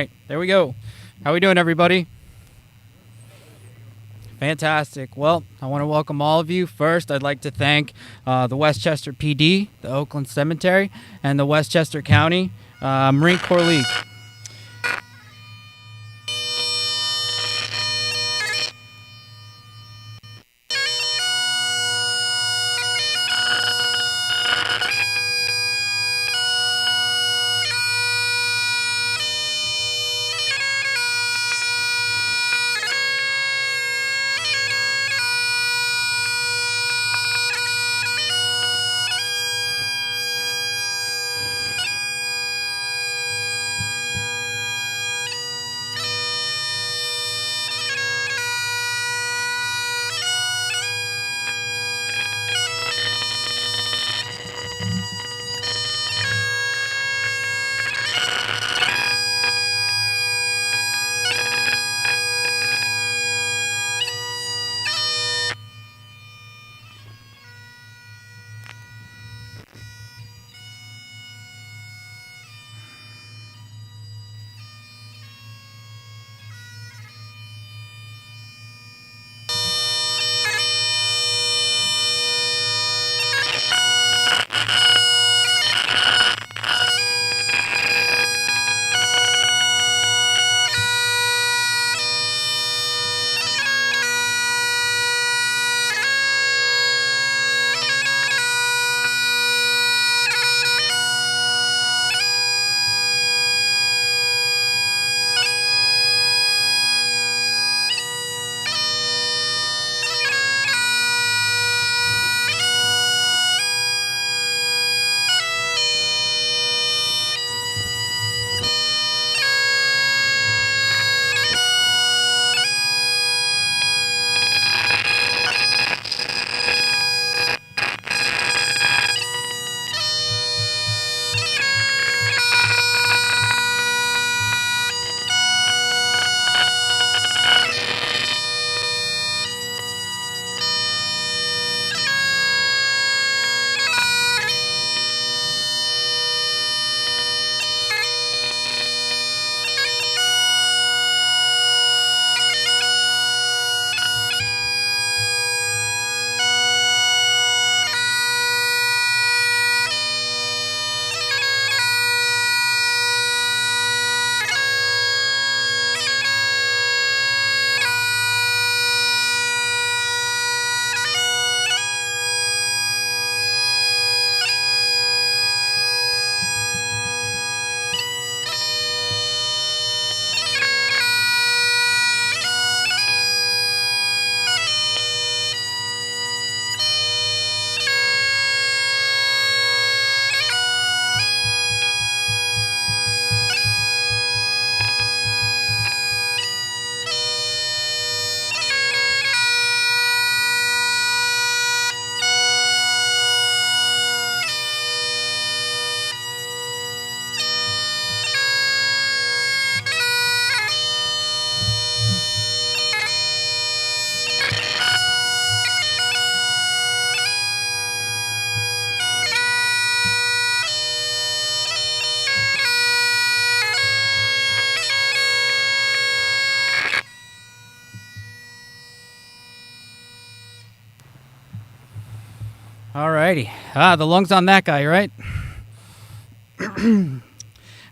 right, there we go. How we doing, everybody? Fantastic. Well, I want to welcome all of you. First, I'd like to thank the Westchester PD, the Oakland Cemetery, and the Westchester County Marine Corps League. Alrighty. The lungs on that guy, right?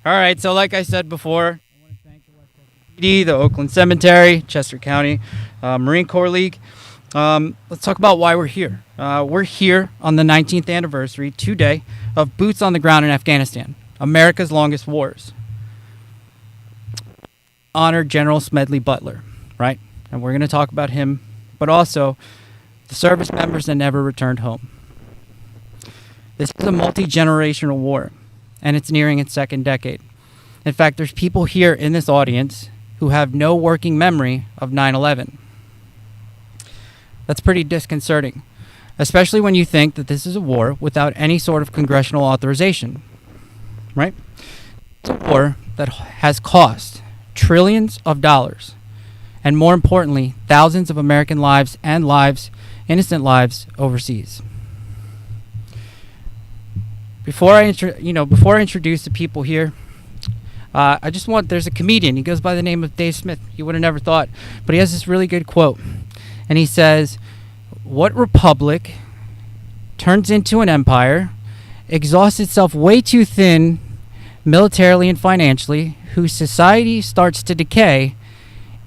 Alright, so like I said before, I want to thank the Westchester PD, the Oakland Cemetery, Chester County Marine Corps League. Let's talk about why we're here. We're here on the 19th anniversary today of Boots on the Ground in Afghanistan, America's longest wars. Honor General Smedley Butler, right? And we're going to talk about him, but also the service members that never returned home. This is a multi-generational war, and it's nearing its second decade. In fact, there's people here in this audience who have no working memory of 9/11. That's pretty disconcerting, especially when you think that this is a war without any sort of congressional authorization, right? It's a war that has cost trillions of dollars, and more importantly, thousands of American lives and innocent lives overseas. Before I introduce the people here, There's a comedian. He goes by the name of Dave Smith. You would have never thought. But he has this really good quote. And he says, "What republic turns into an empire, exhausts itself way too thin militarily and financially, whose society starts to decay,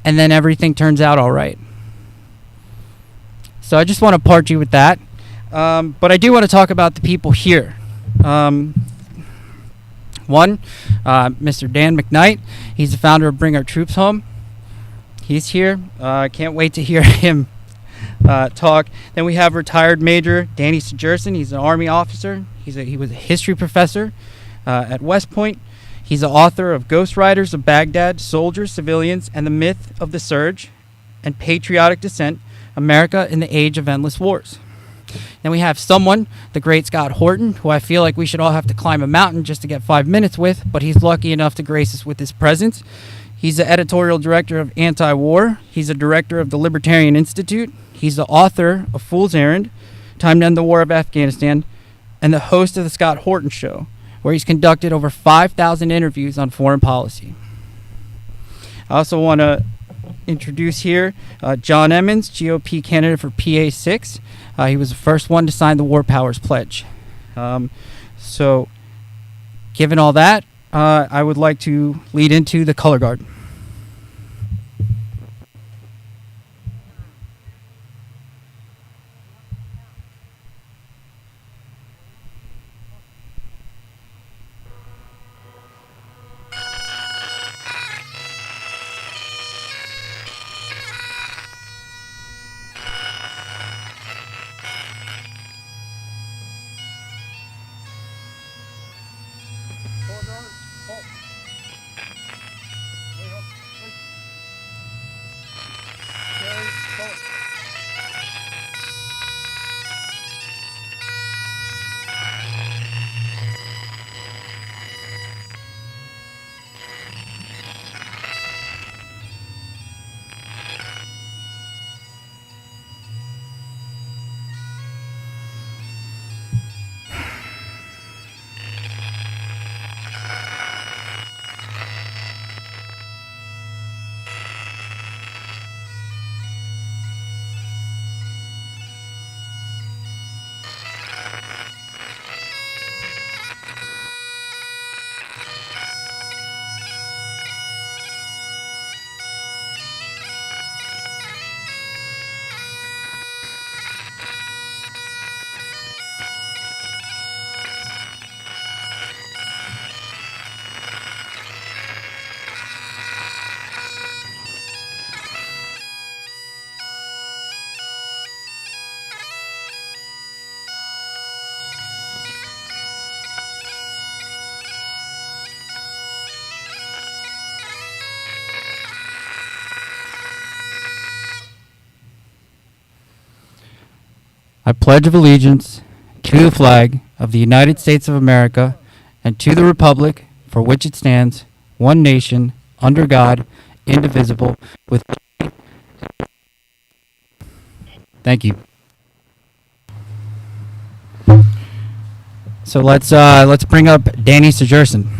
and then everything turns out all right?" So I just want to part you with that. But I do want to talk about the people here. Mr. Dan McKnight. He's the founder of Bring Our Troops Home. He's here. I can't wait to hear him talk. Then we have retired Major Danny Sejerson. He's an Army officer. He was a history professor at West Point. He's the author of Ghost Riders of Baghdad, Soldiers, Civilians, and the Myth of the Surge, and Patriotic Descent, America in the Age of Endless Wars. Then we have the great Scott Horton, who I feel like we should all have to climb a mountain just to get 5 minutes with, but he's lucky enough to grace us with his presence. He's the editorial director of Anti-War. He's a director of the Libertarian Institute. He's the author of Fool's Errand, Time to End the War of Afghanistan, and the host of the Scott Horton Show, where he's conducted over 5,000 interviews on foreign policy. I also want to introduce here John Emmons, GOP candidate for PA6. He was the first one to sign the War Powers Pledge. So, given all that, I would like to lead into the color guard. I pledge of allegiance to the flag of the United States of America and to the republic for which it stands, one nation, under God, indivisible, with... Thank you. So let's bring up Danny Sejerson.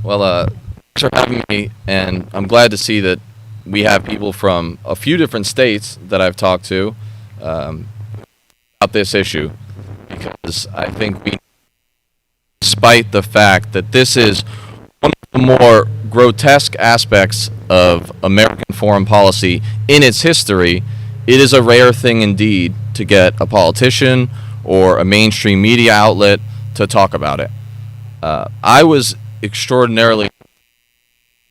Well, thanks for having me, and I'm glad to see that we have people from a few different states that I've talked to about this issue, because I think despite the fact that this is one of the more grotesque aspects of American foreign policy in its history, it is a rare thing indeed to get a politician or a mainstream media outlet to talk about it. I was extraordinarily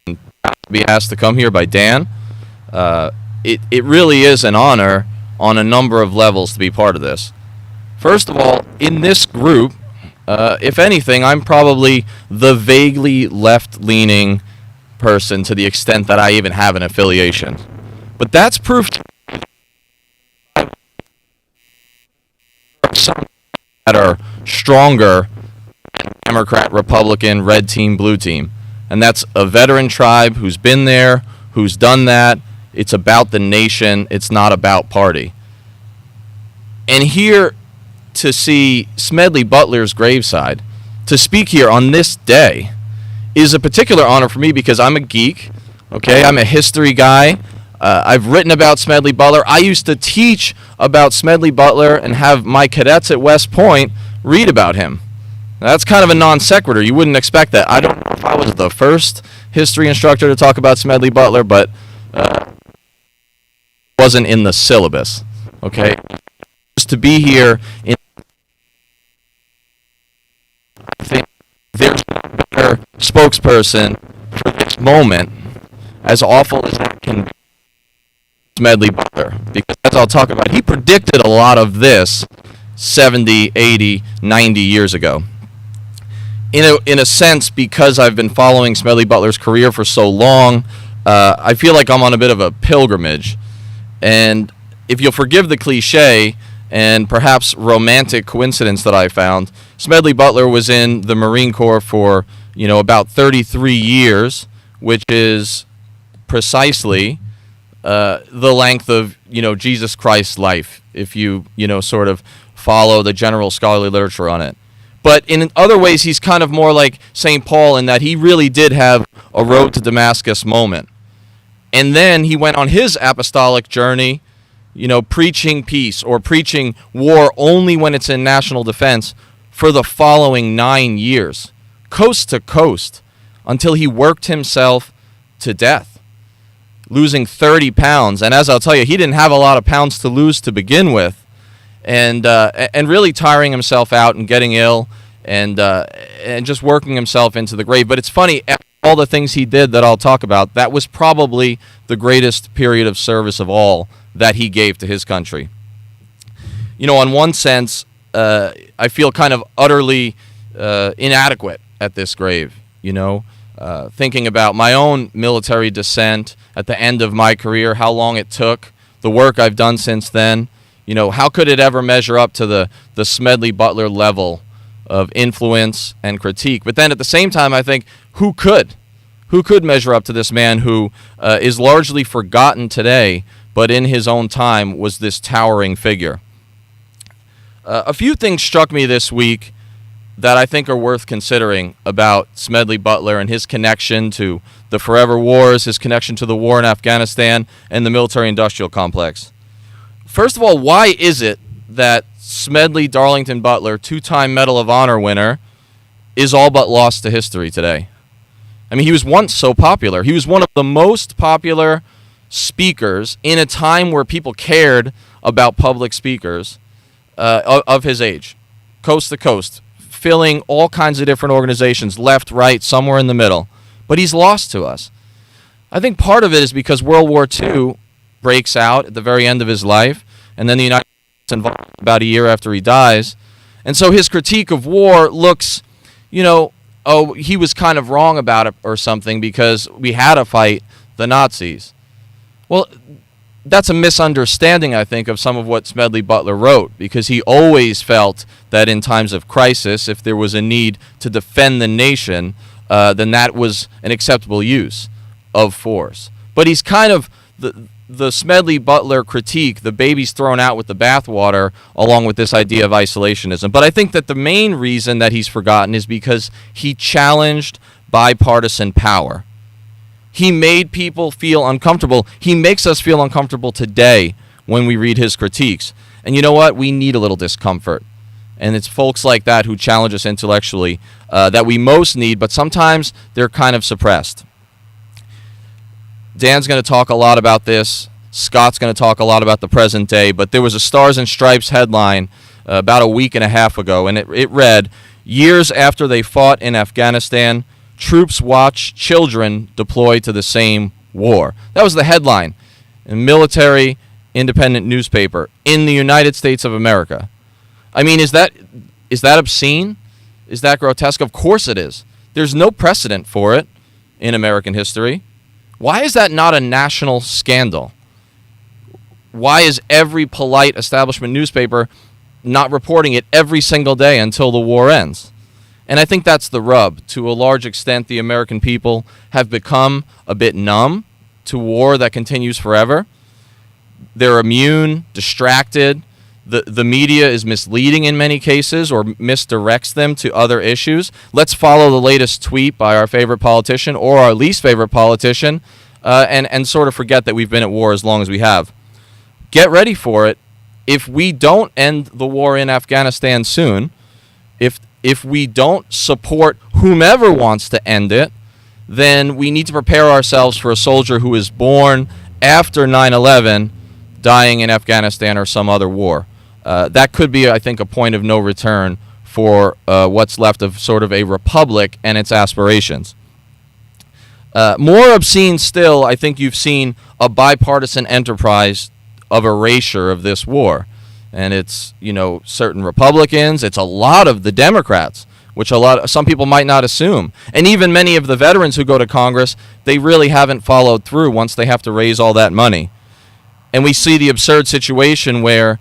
to be asked to come here by Dan. it really is an honor on a number of levels to be part of this. First of all, in this group, if anything, I'm probably the vaguely left-leaning person to the extent that I even have an affiliation. But that's proof some that are stronger than Democrat, Republican, red team, blue team. And that's a veteran tribe who's been there, who's done that. It's about the nation. It's not about party. And here to see Smedley Butler's graveside, to speak here on this day, is a particular honor for me because I'm a geek, okay? I'm a history guy. I've written about Smedley Butler. I used to teach about Smedley Butler and have my cadets at West Point read about him. Now, that's kind of a non sequitur. You wouldn't expect that. I don't know if I was the first history instructor to talk about Smedley Butler, but wasn't in the syllabus, okay? Just to be here, I think there's no better spokesperson for this moment, as awful as that can be, Smedley Butler, because as I'll talk about, he predicted a lot of this 70, 80, 90 years ago. In a sense, because I've been following Smedley Butler's career for so long, I feel like I'm on a bit of a pilgrimage. And if you'll forgive the cliche and perhaps romantic coincidence that I found, Smedley Butler was in the Marine Corps for, about 33 years, which is precisely the length of, Jesus Christ's life, if you, sort of follow the general scholarly literature on it. But in other ways, he's kind of more like St. Paul in that he really did have a road to Damascus moment. And then he went on his apostolic journey, preaching peace or preaching war only when it's in national defense for the following 9 years, coast to coast, until he worked himself to death, losing 30 pounds. And as I'll tell you, he didn't have a lot of pounds to lose to begin with, and really tiring himself out and getting ill and just working himself into the grave. But it's funny, all the things he did that I'll talk about, that was probably the greatest period of service of all that he gave to his country. In one sense, I feel kind of utterly inadequate at this grave, thinking about my own military descent at the end of my career, how long it took, the work I've done since then. How could it ever measure up to the Smedley Butler level of influence and critique? But then at the same time, I think, who could measure up to this man who is largely forgotten today, but in his own time was this towering figure? A few things struck me this week that I think are worth considering about Smedley Butler and his connection to the forever wars, his connection to the war in Afghanistan, and the military-industrial complex. First of all, why is it that Smedley Darlington Butler, two-time Medal of Honor winner, is all but lost to history today? I mean, he was once so popular. He was one of the most popular speakers in a time where people cared about public speakers of his age, coast to coast, filling all kinds of different organizations, left, right, somewhere in the middle. But he's lost to us. I think part of it is because World War II breaks out at the very end of his life, and then the United States involved about a year after he dies. And so his critique of war looks, he was kind of wrong about it or something because we had to fight the Nazis. Well, that's a misunderstanding, I think, of some of what Smedley Butler wrote, because he always felt that in times of crisis, if there was a need to defend the nation, then that was an acceptable use of force. But he's kind of the Smedley Butler critique, the baby's thrown out with the bathwater, along with this idea of isolationism. But I think that the main reason that he's forgotten is because he challenged bipartisan power. He made people feel uncomfortable. He makes us feel uncomfortable today when we read his critiques. And you know what? We need a little discomfort. And it's folks like that who challenge us intellectually that we most need, but sometimes they're kind of suppressed. Dan's going to talk a lot about this. Scott's going to talk a lot about the present day, but there was a Stars and Stripes headline about a week and a half ago, and it read, "Years after they fought in Afghanistan, troops watch children deploy to the same war." That was the headline. a military independent newspaper in the United States of America. I mean, is that obscene? Is that grotesque? Of course it is. There's no precedent for it in American history. Why is that not a national scandal? Why is every polite establishment newspaper not reporting it every single day until the war ends? And I think that's the rub. To a large extent, the American people have become a bit numb to war that continues forever. They're immune, distracted. The media is misleading in many cases or misdirects them to other issues. Let's follow the latest tweet by our favorite politician or our least favorite politician and sort of forget that we've been at war as long as we have. Get ready for it. If we don't end the war in Afghanistan soon, if we don't support whomever wants to end it, then we need to prepare ourselves for a soldier who is born after 9/11 dying in Afghanistan or some other war. That could be, I think, a point of no return for what's left of sort of a republic and its aspirations. More obscene still, I think you've seen a bipartisan enterprise of erasure of this war. And it's, certain Republicans, it's a lot of the Democrats, which some people might not assume. And even many of the veterans who go to Congress, they really haven't followed through once they have to raise all that money. And we see the absurd situation where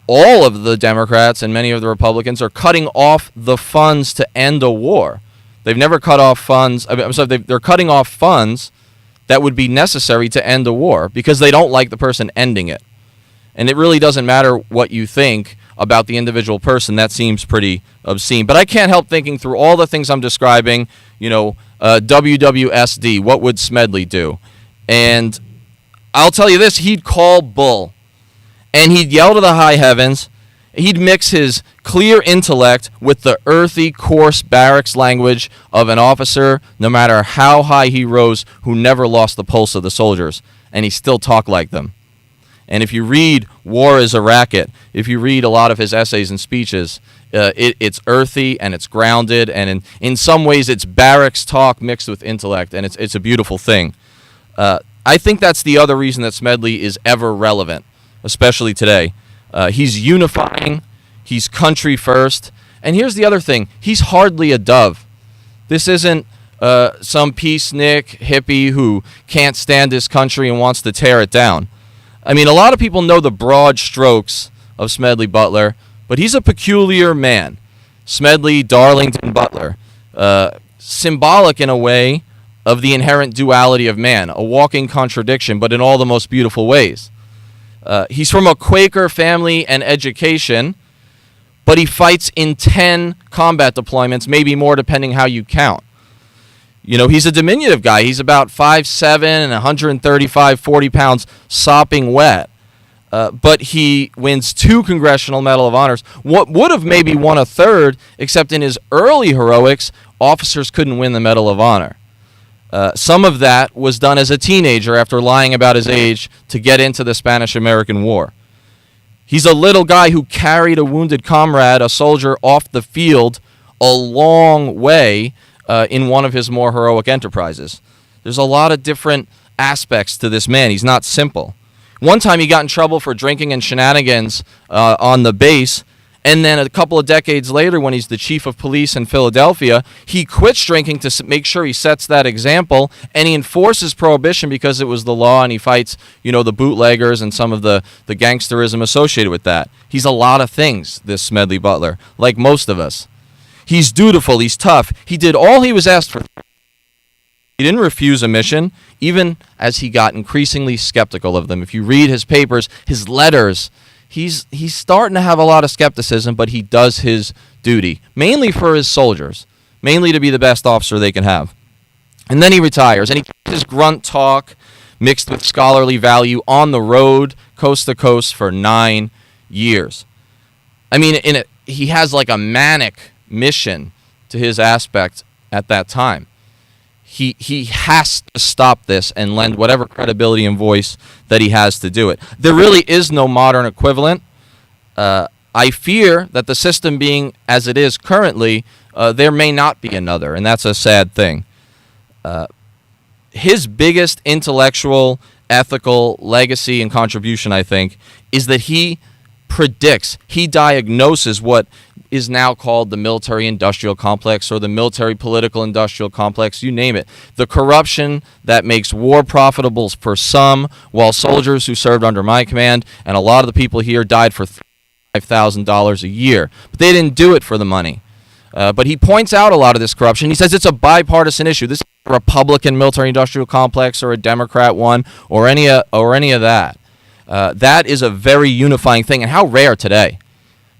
all of the Democrats and many of the Republicans are cutting off the funds to end a war. They've never cut off funds. They're cutting off funds that would be necessary to end a war because they don't like the person ending it. And it really doesn't matter what you think about the individual person. That seems pretty obscene. But I can't help thinking through all the things I'm describing, WWSD, what would Smedley do? And I'll tell you this, he'd call bull. And he'd yell to the high heavens. He'd mix his clear intellect with the earthy, coarse barracks language of an officer, no matter how high he rose, who never lost the pulse of the soldiers. And he still talked like them. And if you read War is a Racket, if you read a lot of his essays and speeches, it's earthy and it's grounded, and in some ways it's barracks talk mixed with intellect, and it's a beautiful thing. I think that's the other reason that Smedley is ever relevant, especially today. He's unifying, he's country first, and here's the other thing, he's hardly a dove. This isn't some peacenik hippie who can't stand his country and wants to tear it down. I mean, a lot of people know the broad strokes of Smedley Butler, but he's a peculiar man. Smedley Darlington Butler, symbolic in a way of the inherent duality of man, a walking contradiction, but in all the most beautiful ways. He's from a Quaker family and education, but he fights in 10 combat deployments, maybe more depending how you count. He's a diminutive guy. He's about 5'7" and 135, 40 pounds, sopping wet. But he wins 2 Congressional Medal of Honors. What would have maybe won a third, except in his early heroics, officers couldn't win the Medal of Honor. Some of that was done as a teenager after lying about his age to get into the Spanish-American War. He's a little guy who carried a wounded comrade, a soldier, off the field a long way in one of his more heroic enterprises. There's a lot of different aspects to this man. He's not simple. One time he got in trouble for drinking and shenanigans on the base, and then a couple of decades later, when he's the chief of police in Philadelphia, he quits drinking to make sure he sets that example, and he enforces prohibition because it was the law, and he fights, the bootleggers and some of the gangsterism associated with that. He's a lot of things, this Smedley Butler, like most of us. He's dutiful, he's tough. He did all he was asked for. He didn't refuse a mission, even as he got increasingly skeptical of them. If you read his papers, his letters, he's starting to have a lot of skepticism, but he does his duty, mainly for his soldiers, mainly to be the best officer they can have. And then he retires, and he keeps his grunt talk mixed with scholarly value on the road, coast to coast, for 9 years. I mean, he has like a manic mission to his aspect at that time. He has to stop this and lend whatever credibility and voice that he has to do it. There really is no modern equivalent. I fear that the system being as it is currently, there may not be another, and that's a sad thing. His biggest intellectual ethical legacy and contribution, I think, is that he predicts, he diagnoses what is now called the military-industrial complex or the military-political-industrial complex, you name it. The corruption that makes war profitable for some, while soldiers who served under my command, and a lot of the people here died for $5,000 a year. But they didn't do it for the money. But he points out a lot of this corruption. He says it's a bipartisan issue. This is a Republican military-industrial complex or a Democrat one or any of that. That is a very unifying thing. And how rare today.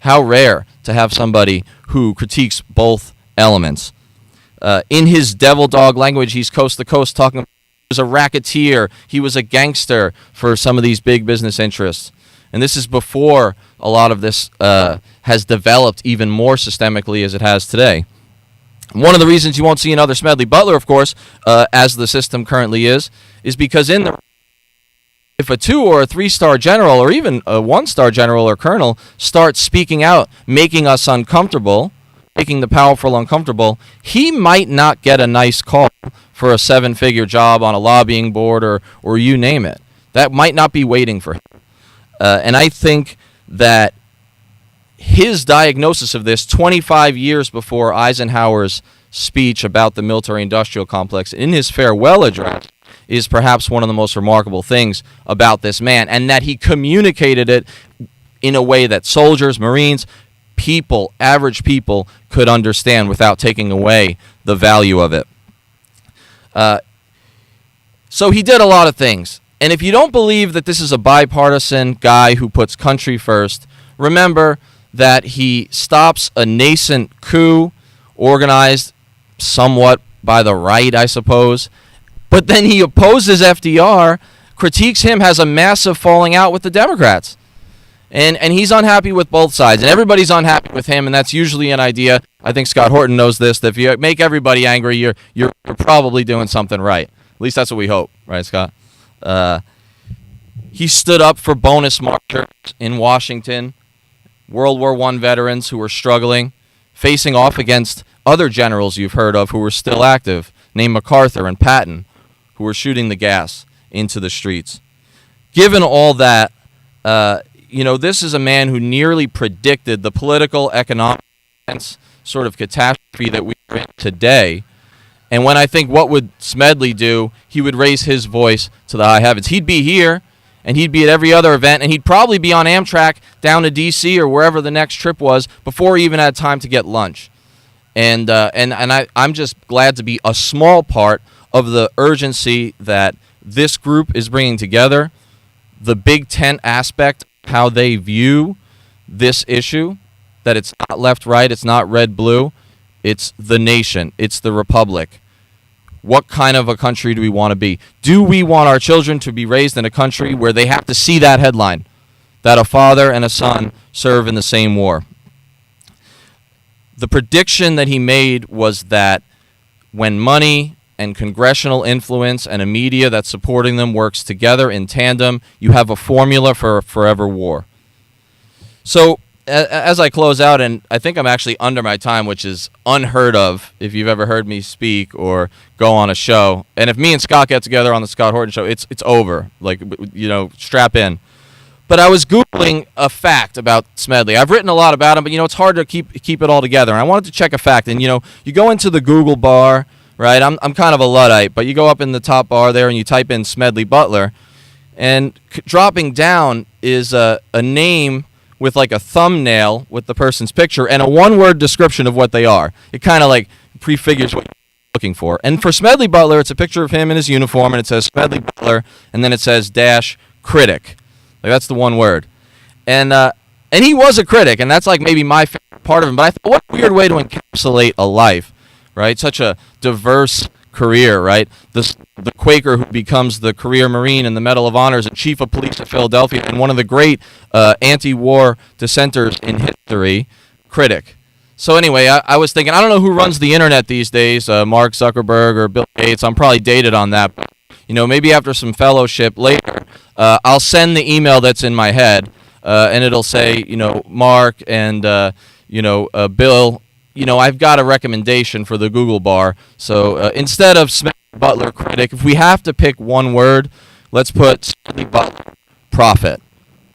How rare to have somebody who critiques both elements. In his devil dog language, he's coast to coast talking about he was a racketeer, he was a gangster for some of these big business interests. And this is before a lot of this has developed even more systemically as it has today. One of the reasons you won't see another Smedley Butler, of course, as the system currently is because if a 2 or a 3-star general or even a 1-star general or colonel starts speaking out, making us uncomfortable, making the powerful uncomfortable, he might not get a nice call for a 7-figure job on a lobbying board or you name it. That might not be waiting for him. And I think that his diagnosis of this 25 years before Eisenhower's speech about the military-industrial complex in his farewell address is perhaps one of the most remarkable things about this man, and that he communicated it in a way that soldiers, Marines, people, average people could understand without taking away the value of it. So he did a lot of things. And if you don't believe that this is a bipartisan guy who puts country first, remember that he stops a nascent coup organized somewhat by the right, I suppose. But then he opposes FDR, critiques him, has a massive falling out with the Democrats. And he's unhappy with both sides. And everybody's unhappy with him, and that's usually an idea. I think Scott Horton knows this, that if you make everybody angry, you're probably doing something right. At least that's what we hope. Right, Scott? He stood up for bonus marchers in Washington, World War I veterans who were struggling, facing off against other generals you've heard of who were still active, named MacArthur and Patton, who were shooting the gas into the streets. Given all that, this is a man who nearly predicted the political, economic sort of catastrophe that we are in today. And when I think what would Smedley do, he would raise his voice to the high heavens. He'd be here, and he'd be at every other event, and he'd probably be on Amtrak down to D.C. or wherever the next trip was before he even had time to get lunch. And I'm just glad to be a small part of the urgency that this group is bringing together, the big tent aspect, how they view this issue, that it's not left-right, it's not red-blue, it's the nation, it's the republic. What kind of a country do we want to be? Do we want our children to be raised in a country where they have to see that headline, that a father and a son serve in the same war? The prediction that he made was that when money and congressional influence and a media that's supporting them works together in tandem, you have a formula for a forever war. So as I close out, and I think I'm actually under my time, which is unheard of if you've ever heard me speak or go on a show. And if me and Scott get together on the Scott Horton Show, it's over. Like, strap in. But I was Googling a fact about Smedley. I've written a lot about him, but, it's hard to keep it all together. And I wanted to check a fact. And, you go into the Google bar, right? I'm kind of a Luddite, but you go up in the top bar there and you type in Smedley Butler. And dropping down is a name with like a thumbnail with the person's picture and a one-word description of what they are. It kind of like prefigures what you're looking for. And for Smedley Butler, it's a picture of him in his uniform, and it says Smedley Butler, and then it says -critic. Like, that's the one word. And he was a critic, and that's like maybe my favorite part of him. But I thought, what a weird way to encapsulate a life, right? Such a diverse career, right? The Quaker who becomes the career Marine and the Medal of Honors and Chief of Police of Philadelphia and one of the great anti-war dissenters in history, critic. So anyway, I was thinking, I don't know who runs the internet these days, Mark Zuckerberg or Bill Gates. I'm probably dated on that. But, maybe after some fellowship later, I'll send the email that's in my head, and it'll say, Mark and, Bill, I've got a recommendation for the Google bar. So instead of Smedley Butler critic, if we have to pick one word, let's put Smedley Butler, prophet,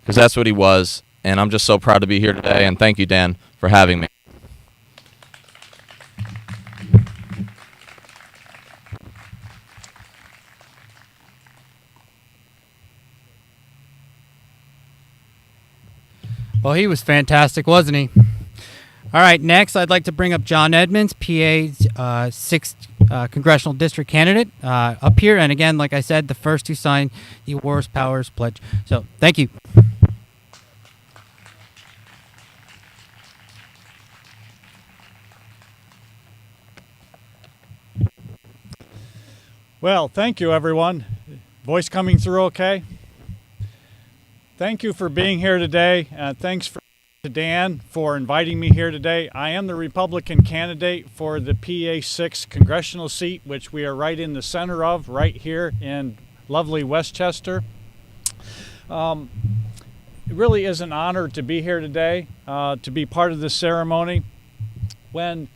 because that's what he was. And I'm just so proud to be here today. And thank you, Dan, for having me. Well, he was fantastic, wasn't he? All right, next I'd like to bring up John Edmonds, PA's 6th Congressional District candidate, up here. And again, like I said, the first to sign the War Powers Pledge. So, thank you. Well, thank you, everyone. Voice coming through okay? Thank you for being here today. Thanks to Dan for inviting me here today. I am the Republican candidate for the PA 6 congressional seat, which we are right in the center of, right here in lovely Westchester. It really is an honor to be here today, to be part of this ceremony. When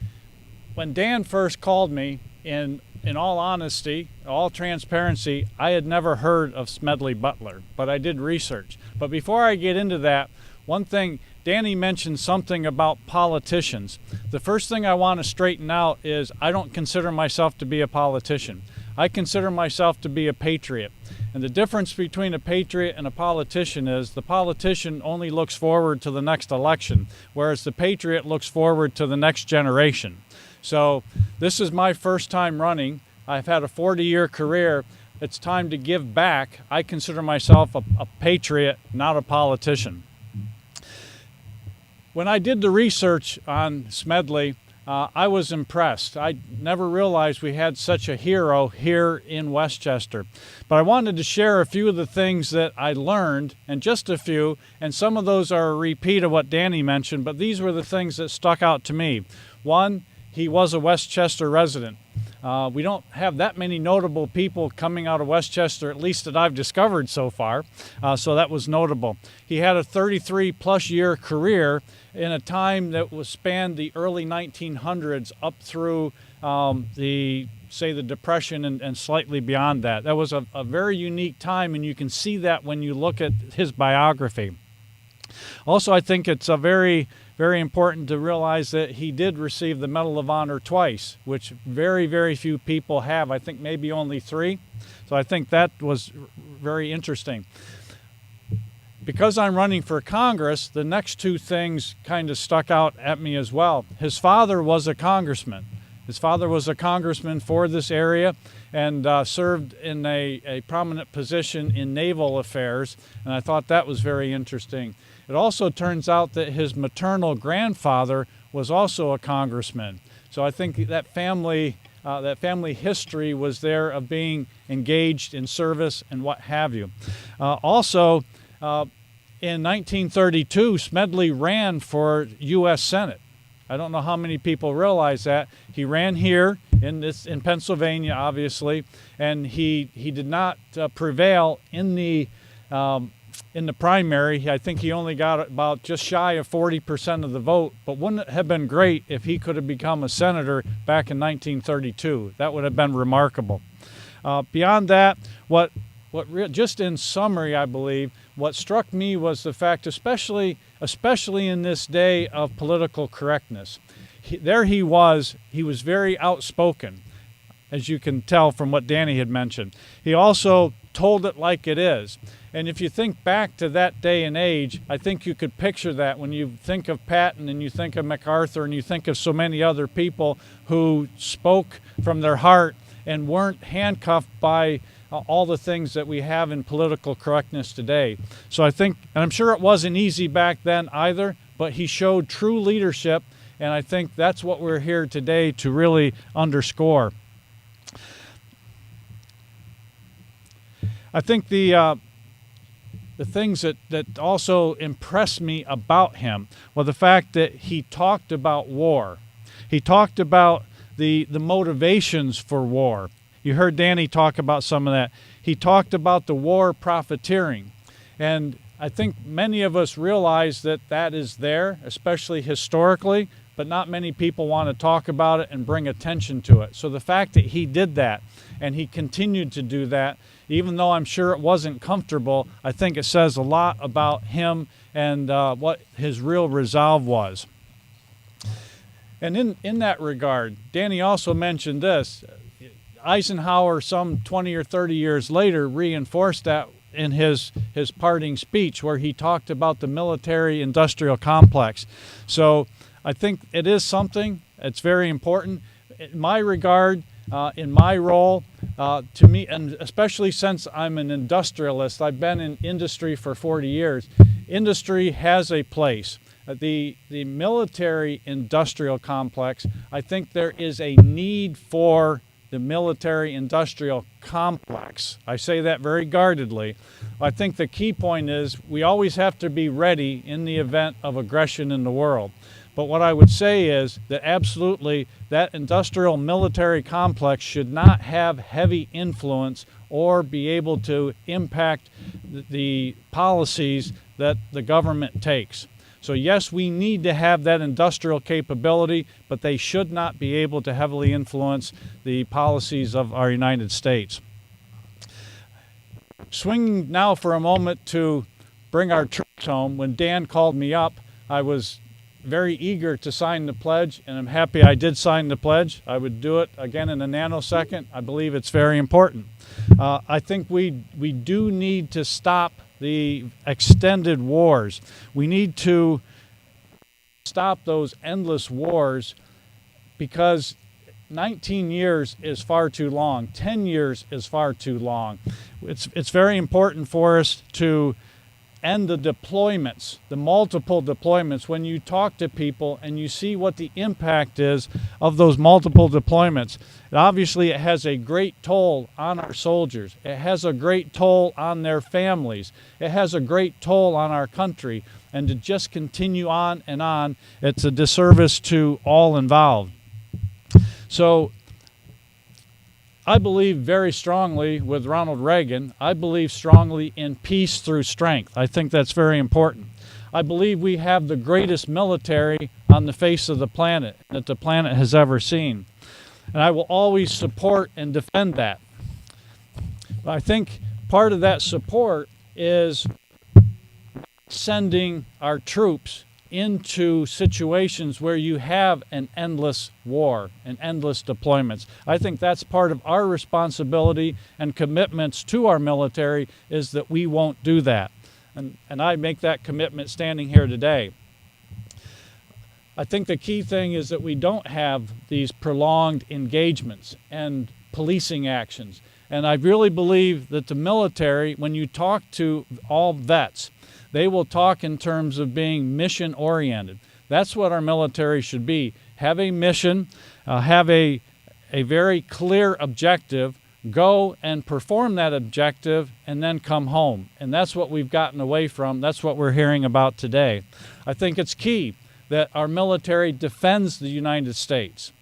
Dan first called me, in all honesty, all transparency, I had never heard of Smedley Butler, but I did research. But before I get into that, one thing, Danny mentioned something about politicians. The first thing I want to straighten out is I don't consider myself to be a politician. I consider myself to be a patriot. And the difference between a patriot and a politician is the politician only looks forward to the next election, whereas the patriot looks forward to the next generation. So this is my first time running. I've had a 40-year career. It's time to give back. I consider myself a patriot, not a politician. When I did the research on Smedley, I was impressed. I never realized we had such a hero here in Westchester. But I wanted to share a few of the things that I learned, and just a few, and some of those are a repeat of what Danny mentioned, but these were the things that stuck out to me. One, he was a Westchester resident. We don't have that many notable people coming out of Westchester, at least that I've discovered so far, so that was notable. He had a 33-plus year career in a time that was spanned the early 1900s up through the Depression and slightly beyond that. That was a very unique time, and you can see that when you look at his biography. Also, I think it's a very important to realize that he did receive the Medal of Honor twice, which very, very few people have. I think maybe only 3. So I think that was very interesting. Because I'm running for Congress, the next 2 things kind of stuck out at me as well. His father was a congressman. His father was a congressman for this area and served in a prominent position in naval affairs, and I thought that was very interesting. It also turns out that his maternal grandfather was also a congressman. So I think that family history was there of being engaged in service and what have you. Also, in 1932, Smedley ran for U.S. Senate. I don't know how many people realize that. He ran here in Pennsylvania, obviously, and he did not prevail in the primary. I think he only got about just shy of 40% of the vote, but wouldn't it have been great if he could have become a senator back in 1932? That would have been remarkable. Beyond that, just in summary, I believe, what struck me was the fact, especially in this day of political correctness, he was very outspoken, as you can tell from what Danny had mentioned. He also told it like it is. And if you think back to that day and age, I think you could picture that when you think of Patton and you think of MacArthur and you think of so many other people who spoke from their heart and weren't handcuffed by all the things that we have in political correctness today. So I think, and I'm sure it wasn't easy back then either, but he showed true leadership, and I think that's what we're here today to really underscore. I think the things that also impressed me about him were the fact that he talked about war. He talked about the motivations for war. You heard Danny talk about some of that. He talked about the war profiteering. And I think many of us realize that that is there, especially historically, but not many people want to talk about it and bring attention to it. So the fact that he did that and he continued to do that Even though I'm sure it wasn't comfortable, I think it says a lot about him and what his real resolve was. And in that regard, Danny also mentioned this. Eisenhower, some 20 or 30 years later, reinforced that in his parting speech, where he talked about the military-industrial complex. So I think it is something. It's very important. In my regard, in my role, to me, and especially since I'm an industrialist, I've been in industry for 40 years, industry has a place. The military-industrial complex, I think there is a need for the military-industrial complex. I say that very guardedly. I think the key point is we always have to be ready in the event of aggression in the world. But what I would say is that absolutely that industrial military complex should not have heavy influence or be able to impact the policies that the government takes. So yes, we need to have that industrial capability, but they should not be able to heavily influence the policies of our United States. Swinging now for a moment to bring our troops home, when Dan called me up, I was very eager to sign the pledge, and I'm happy I did sign the pledge. I would do it again in a nanosecond. I believe it's very important. I think we do need to stop the extended wars. We need to stop those endless wars, because 19 years is far too long. 10 years is far too long. It's very important for us to end the deployments, the multiple deployments. When you talk to people and you see what the impact is of those multiple deployments, obviously it has a great toll on our soldiers. It has a great toll on their families. It has a great toll on our country. And to just continue on, it's a disservice to all involved. So I believe very strongly with Ronald Reagan. I believe strongly in peace through strength. I think that's very important. I believe we have the greatest military on the face of the planet that the planet has ever seen. And I will always support and defend that. But I think part of that support is sending our troops into situations where you have an endless war and endless deployments. I think that's part of our responsibility and commitments to our military, is that we won't do that. And I make that commitment standing here today. I think the key thing is that we don't have these prolonged engagements and policing actions. And I really believe that the military, when you talk to all vets, they will talk in terms of being mission-oriented. That's what our military should be. Have a mission, have a very clear objective, go and perform that objective, and then come home. And that's what we've gotten away from. That's what we're hearing about today. I think it's key that our military defends the United States,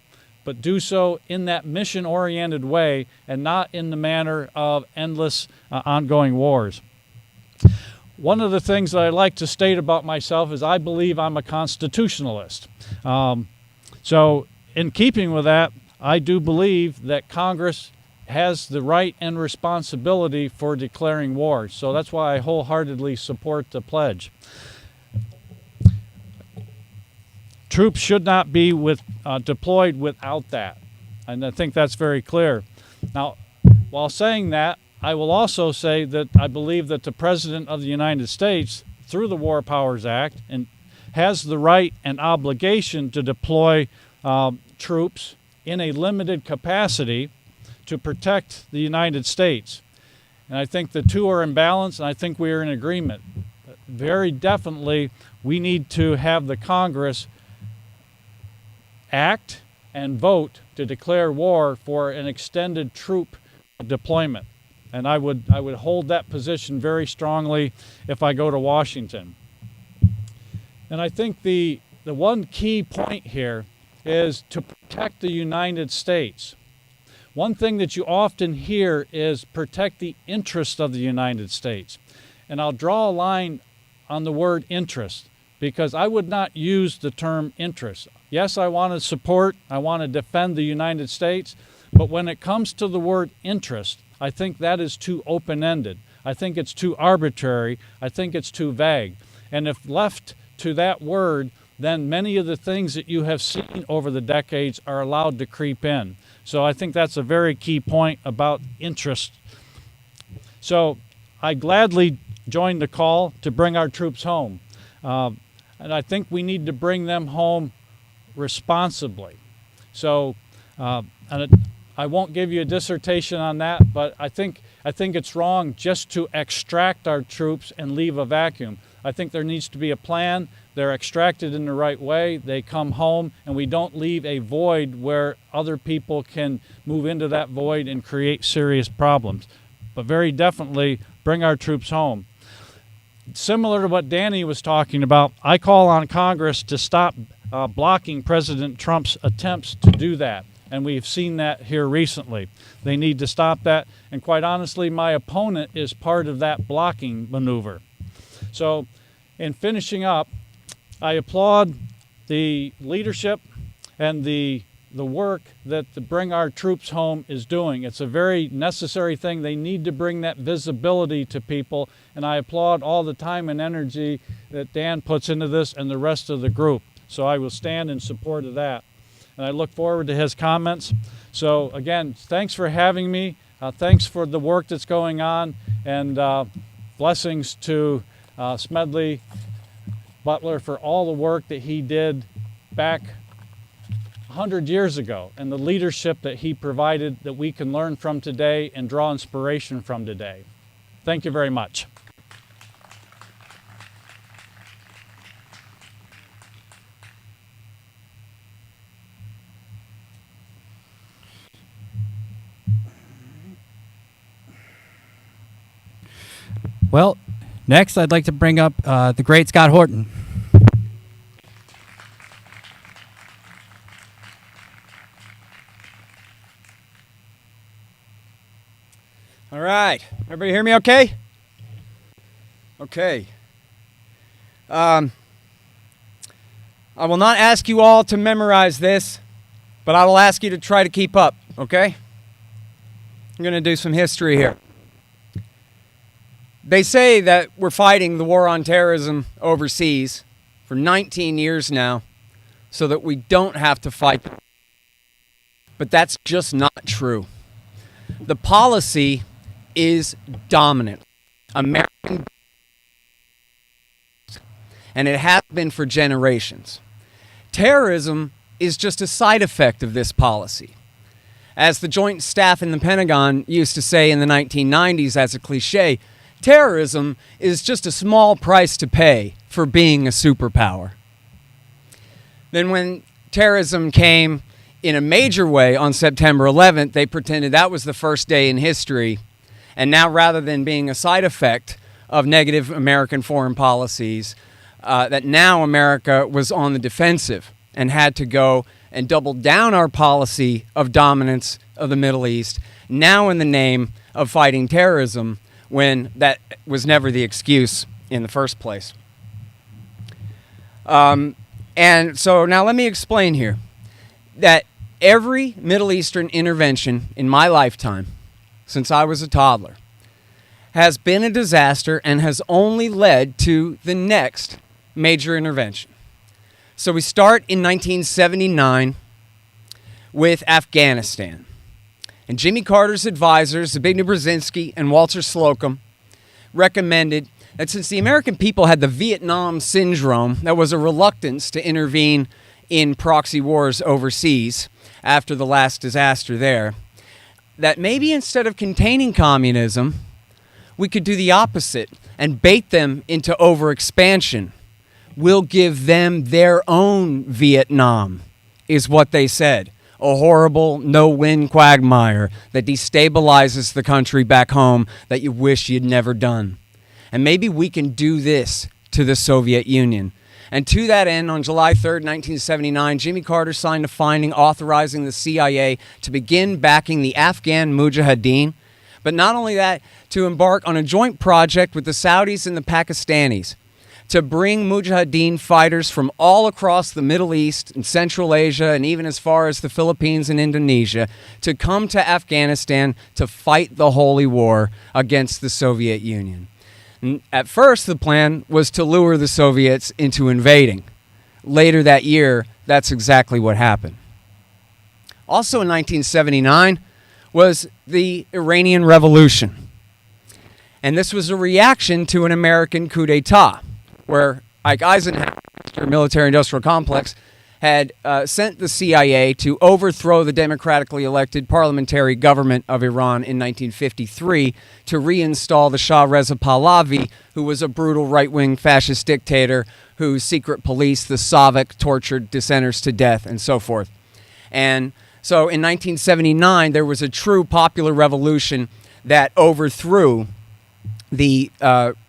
but do so in that mission-oriented way and not in the manner of endless ongoing wars. One of the things that I like to state about myself is I believe I'm a constitutionalist. So in keeping with that, I do believe that Congress has the right and responsibility for declaring war. So that's why I wholeheartedly support the pledge. Troops should not be deployed without that. And I think that's very clear. Now, while saying that, I will also say that I believe that the President of the United States, through the War Powers Act, has the right and obligation to deploy troops in a limited capacity to protect the United States. And I think the two are in balance, and I think we are in agreement. Very definitely, we need to have the Congress act and vote to declare war for an extended troop deployment. And I would hold that position very strongly if I go to Washington. And I think the one key point here is to protect the United States. One thing that you often hear is protect the interest of the United States. And I'll draw a line on the word interest, because I would not use the term interest. Yes, I want to support, I want to defend the United States, but when it comes to the word interest, I think that is too open-ended. I think it's too arbitrary. I think it's too vague. And if left to that word, then many of the things that you have seen over the decades are allowed to creep in. So I think that's a very key point about interest. So I gladly joined the call to bring our troops home. And I think we need to bring them home responsibly. So I won't give you a dissertation on that, but I think it's wrong just to extract our troops and leave a vacuum. I think there needs to be a plan. They're extracted in the right way. They come home, and we don't leave a void where other people can move into that void and create serious problems. But very definitely bring our troops home. Similar to what Danny was talking about, I call on Congress to stop blocking President Trump's attempts to do that. And we've seen that here recently. They need to stop that. And quite honestly, my opponent is part of that blocking maneuver. So in finishing up, I applaud the leadership and the work that the Bring Our Troops Home is doing. It's a very necessary thing. They need to bring that visibility to people, and I applaud all the time and energy that Dan puts into this and the rest of the group. So I will stand in support of that. And I look forward to his comments. So again, thanks for having me. Thanks for the work that's going on, and blessings to Smedley Butler for all the work that he did back 100 years ago, and the leadership that he provided that we can learn from today and draw inspiration from today. Thank you very much. Well, next I'd like to bring up the great Scott Horton. All right. Everybody hear me okay? Okay. I will not ask you all to memorize this, but I will ask you to try to keep up, okay? I'm going to do some history here. They say that we're fighting the war on terrorism overseas for 19 years now so that we don't have to fight them. But that's just not true. The policy is dominant. American, and it has been for generations. Terrorism is just a side effect of this policy. As the Joint Staff in the Pentagon used to say in the 1990s as a cliche, terrorism is just a small price to pay for being a superpower. Then when terrorism came in a major way on September 11th, they pretended that was the first day in history. And now, rather than being a side effect of negative American foreign policies, that now America was on the defensive and had to go and double down our policy of dominance of the Middle East, now in the name of fighting terrorism, when that was never the excuse in the first place. And so now let me explain here that every Middle Eastern intervention in my lifetime, since I was a toddler, has been a disaster and has only led to the next major intervention. So we start in 1979 with Afghanistan. And Jimmy Carter's advisors, Zbigniew Brzezinski and Walter Slocum, recommended that since the American people had the Vietnam syndrome, that was a reluctance to intervene in proxy wars overseas after the last disaster there, that maybe instead of containing communism, we could do the opposite and bait them into overexpansion. We'll give them their own Vietnam, is what they said. A horrible, no-win quagmire that destabilizes the country back home that you wish you'd never done. And maybe we can do this to the Soviet Union. And to that end, on July 3rd, 1979, Jimmy Carter signed a finding authorizing the CIA to begin backing the Afghan Mujahideen, but not only that, to embark on a joint project with the Saudis and the Pakistanis to bring Mujahideen fighters from all across the Middle East and Central Asia and even as far as the Philippines and Indonesia to come to Afghanistan to fight the holy war against the Soviet Union. And at first, the plan was to lure the Soviets into invading. Later that year, that's exactly what happened. Also in 1979 was the Iranian Revolution. And this was a reaction to an American coup d'etat, where Ike Eisenhower, military-industrial complex, had sent the CIA to overthrow the democratically elected parliamentary government of Iran in 1953 to reinstall the Shah Reza Pahlavi, who was a brutal right-wing fascist dictator whose secret police, the Savak, tortured dissenters to death and so forth. And so in 1979, there was a true popular revolution that overthrew the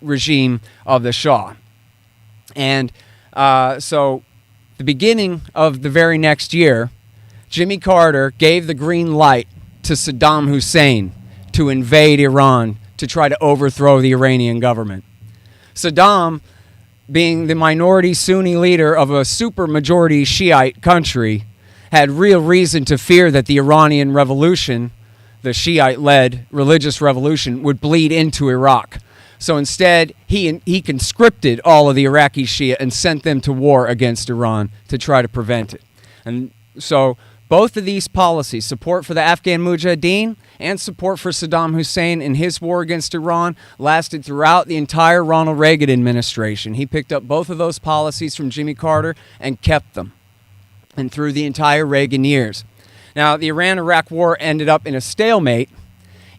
regime of the Shah. And so the beginning of the very next year, Jimmy Carter gave the green light to Saddam Hussein to invade Iran to try to overthrow the Iranian government. Saddam, being the minority Sunni leader of a super-majority Shiite country, had real reason to fear that the Iranian Revolution, the Shiite-led religious revolution, would bleed into Iraq. So instead, he conscripted all of the Iraqi Shia and sent them to war against Iran to try to prevent it. And so both of these policies, support for the Afghan Mujahideen and support for Saddam Hussein in his war against Iran, lasted throughout the entire Ronald Reagan administration. He picked up both of those policies from Jimmy Carter and kept them, and through the entire Reagan years. Now, the Iran-Iraq war ended up in a stalemate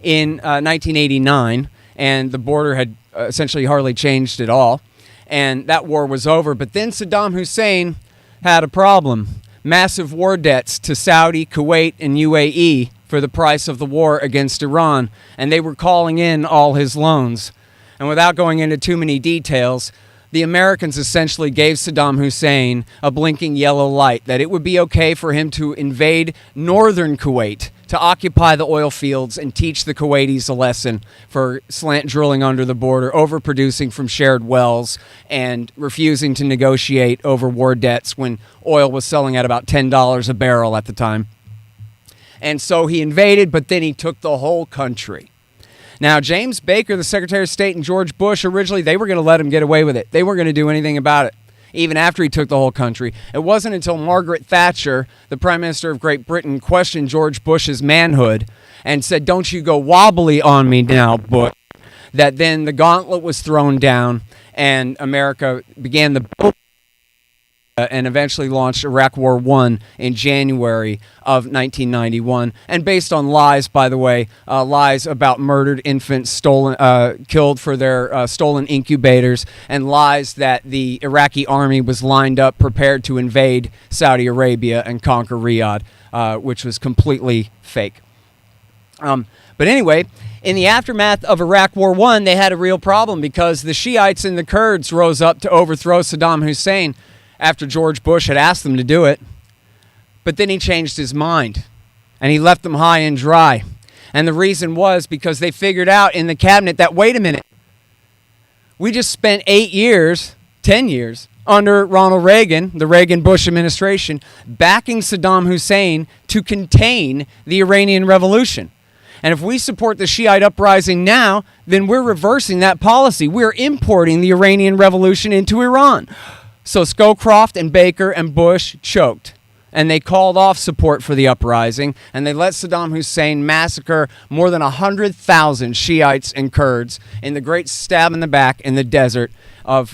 in 1989, and the border had essentially hardly changed at all, and that war was over. But then Saddam Hussein had a problem. Massive war debts to Saudi, Kuwait, and UAE for the price of the war against Iran, and they were calling in all his loans. And without going into too many details, the Americans essentially gave Saddam Hussein a blinking yellow light that it would be okay for him to invade northern Kuwait, to occupy the oil fields and teach the Kuwaitis a lesson for slant drilling under the border, overproducing from shared wells, and refusing to negotiate over war debts when oil was selling at about $10 a barrel at the time. And so he invaded, but then he took the whole country. Now, James Baker, the Secretary of State, and George Bush, originally, they were going to let him get away with it. They weren't going to do anything about it, even after he took the whole country. It wasn't until Margaret Thatcher, the Prime Minister of Great Britain, questioned George Bush's manhood and said, "Don't you go wobbly on me now, Bush," that then the gauntlet was thrown down and America began the and eventually launched Iraq War I in January of 1991. And based on lies, by the way, lies about murdered infants killed for their stolen incubators, and lies that the Iraqi army was lined up, prepared to invade Saudi Arabia and conquer Riyadh, which was completely fake. But anyway, in the aftermath of Iraq War I, they had a real problem because the Shiites and the Kurds rose up to overthrow Saddam Hussein after George Bush had asked them to do it. But then he changed his mind, and he left them high and dry. And the reason was because they figured out in the cabinet that, wait a minute, we just spent 10 years, under Ronald Reagan, the Reagan-Bush administration, backing Saddam Hussein to contain the Iranian Revolution. And if we support the Shiite uprising now, then we're reversing that policy. We're importing the Iranian Revolution into Iran. So Scowcroft and Baker and Bush choked, and they called off support for the uprising, and they let Saddam Hussein massacre more than 100,000 Shiites and Kurds in the great stab in the back in the desert of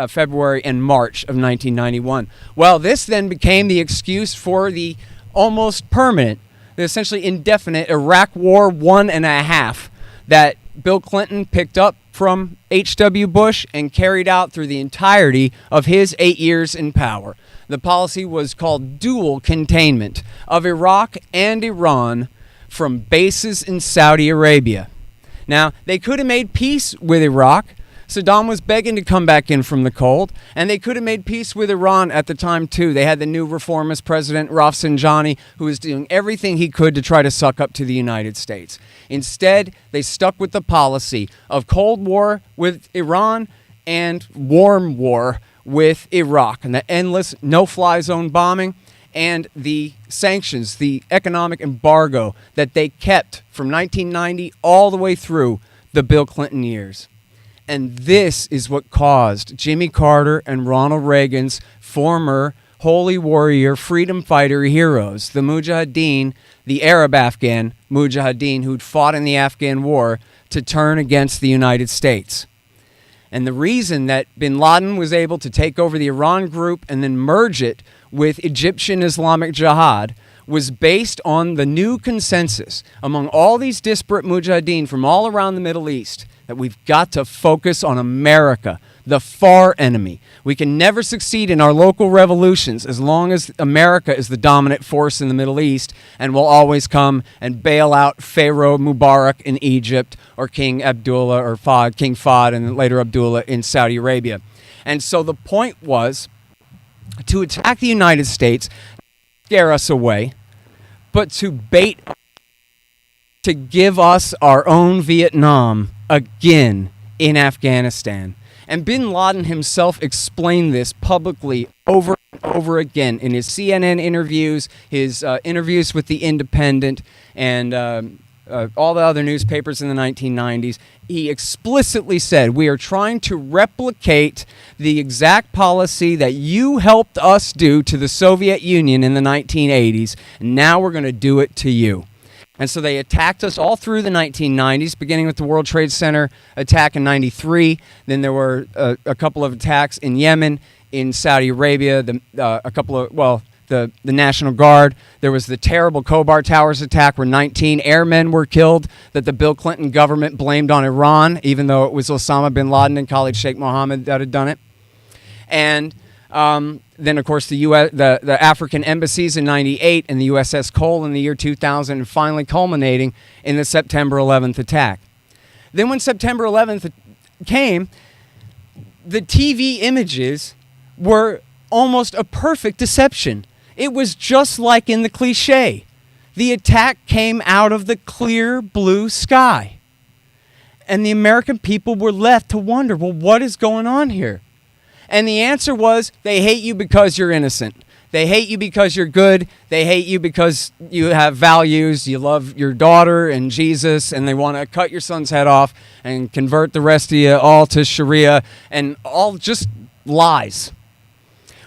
February and March of 1991. Well, this then became the excuse for the almost permanent, the essentially indefinite Iraq War I.5 that Bill Clinton picked up from H.W. Bush and carried out through the entirety of his 8 years in power. The policy was called dual containment of Iraq and Iran from bases in Saudi Arabia. Now, they could have made peace with Iraq. Saddam was begging to come back in from the cold, and they could have made peace with Iran at the time, too. They had the new reformist president, Rafsanjani, who was doing everything he could to try to suck up to the United States. Instead, they stuck with the policy of Cold War with Iran and warm war with Iraq, and the endless no-fly zone bombing and the sanctions, the economic embargo that they kept from 1990 all the way through the Bill Clinton years. And this is what caused Jimmy Carter and Ronald Reagan's former holy warrior freedom fighter heroes, the Mujahideen, the Arab Afghan Mujahideen who'd fought in the Afghan war, to turn against the United States. And the reason that bin Laden was able to take over the Iran group and then merge it with Egyptian Islamic Jihad was based on the new consensus among all these disparate mujahideen from all around the Middle East that we've got to focus on America, the far enemy. We can never succeed in our local revolutions as long as America is the dominant force in the Middle East and will always come and bail out Pharaoh Mubarak in Egypt or King Abdullah or King Fahd and later Abdullah in Saudi Arabia. And so the point was to attack the United States, scare us away, but to bait, to give us our own Vietnam again in Afghanistan. And bin Laden himself explained this publicly over and over again in his CNN interviews, his interviews with The Independent, and all the other newspapers in the 1990s. He explicitly said, we are trying to replicate the exact policy that you helped us do to the Soviet Union in the 1980s, and now we're going to do it to you. And so they attacked us all through the 1990s, beginning with the World Trade Center attack in 93. Then there were a couple of attacks in Yemen, in Saudi Arabia, the National Guard. There was the terrible Khobar Towers attack where 19 airmen were killed that the Bill Clinton government blamed on Iran, even though it was Osama bin Laden and Khalid Sheikh Mohammed that had done it. And then, of course, the African embassies in 98 and the USS Cole in the year 2000, and finally culminating in the September 11th attack. Then when September 11th came, the TV images were almost a perfect deception. It was just like in the cliche. The attack came out of the clear blue sky. And the American people were left to wonder, well, what is going on here? And the answer was, they hate you because you're innocent. They hate you because you're good. They hate you because you have values. You love your daughter and Jesus, and they want to cut your son's head off and convert the rest of you all to Sharia, and all just lies.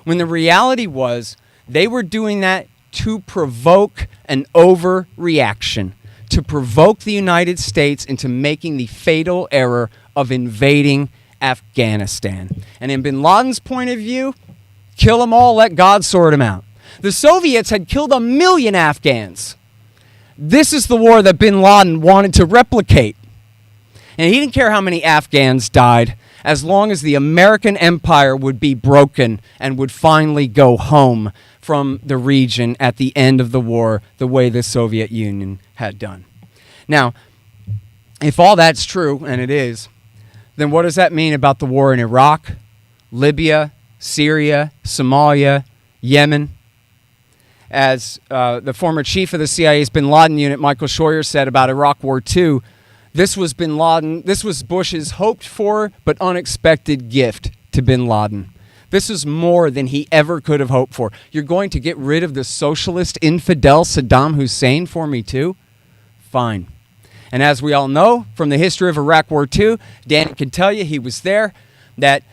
When the reality was, they were doing that to provoke an overreaction, to provoke the United States into making the fatal error of invading Afghanistan. And in bin Laden's point of view, kill them all, let God sort them out. The Soviets had killed 1 million Afghans. This is the war that bin Laden wanted to replicate. And he didn't care how many Afghans died, as long as the American empire would be broken and would finally go home from the region at the end of the war, the way the Soviet Union had done. Now, if all that's true, and it is, then what does that mean about the war in Iraq, Libya, Syria, Somalia, Yemen? As the former chief of the CIA's bin Laden unit, Michael Scheuer, said about Iraq War II, this was Bush's hoped for but unexpected gift to bin Laden. This is more than he ever could have hoped for. You're going to get rid of the socialist infidel Saddam Hussein for me too? Fine. And as we all know from the history of Iraq War II, Danny can tell you, he was there, that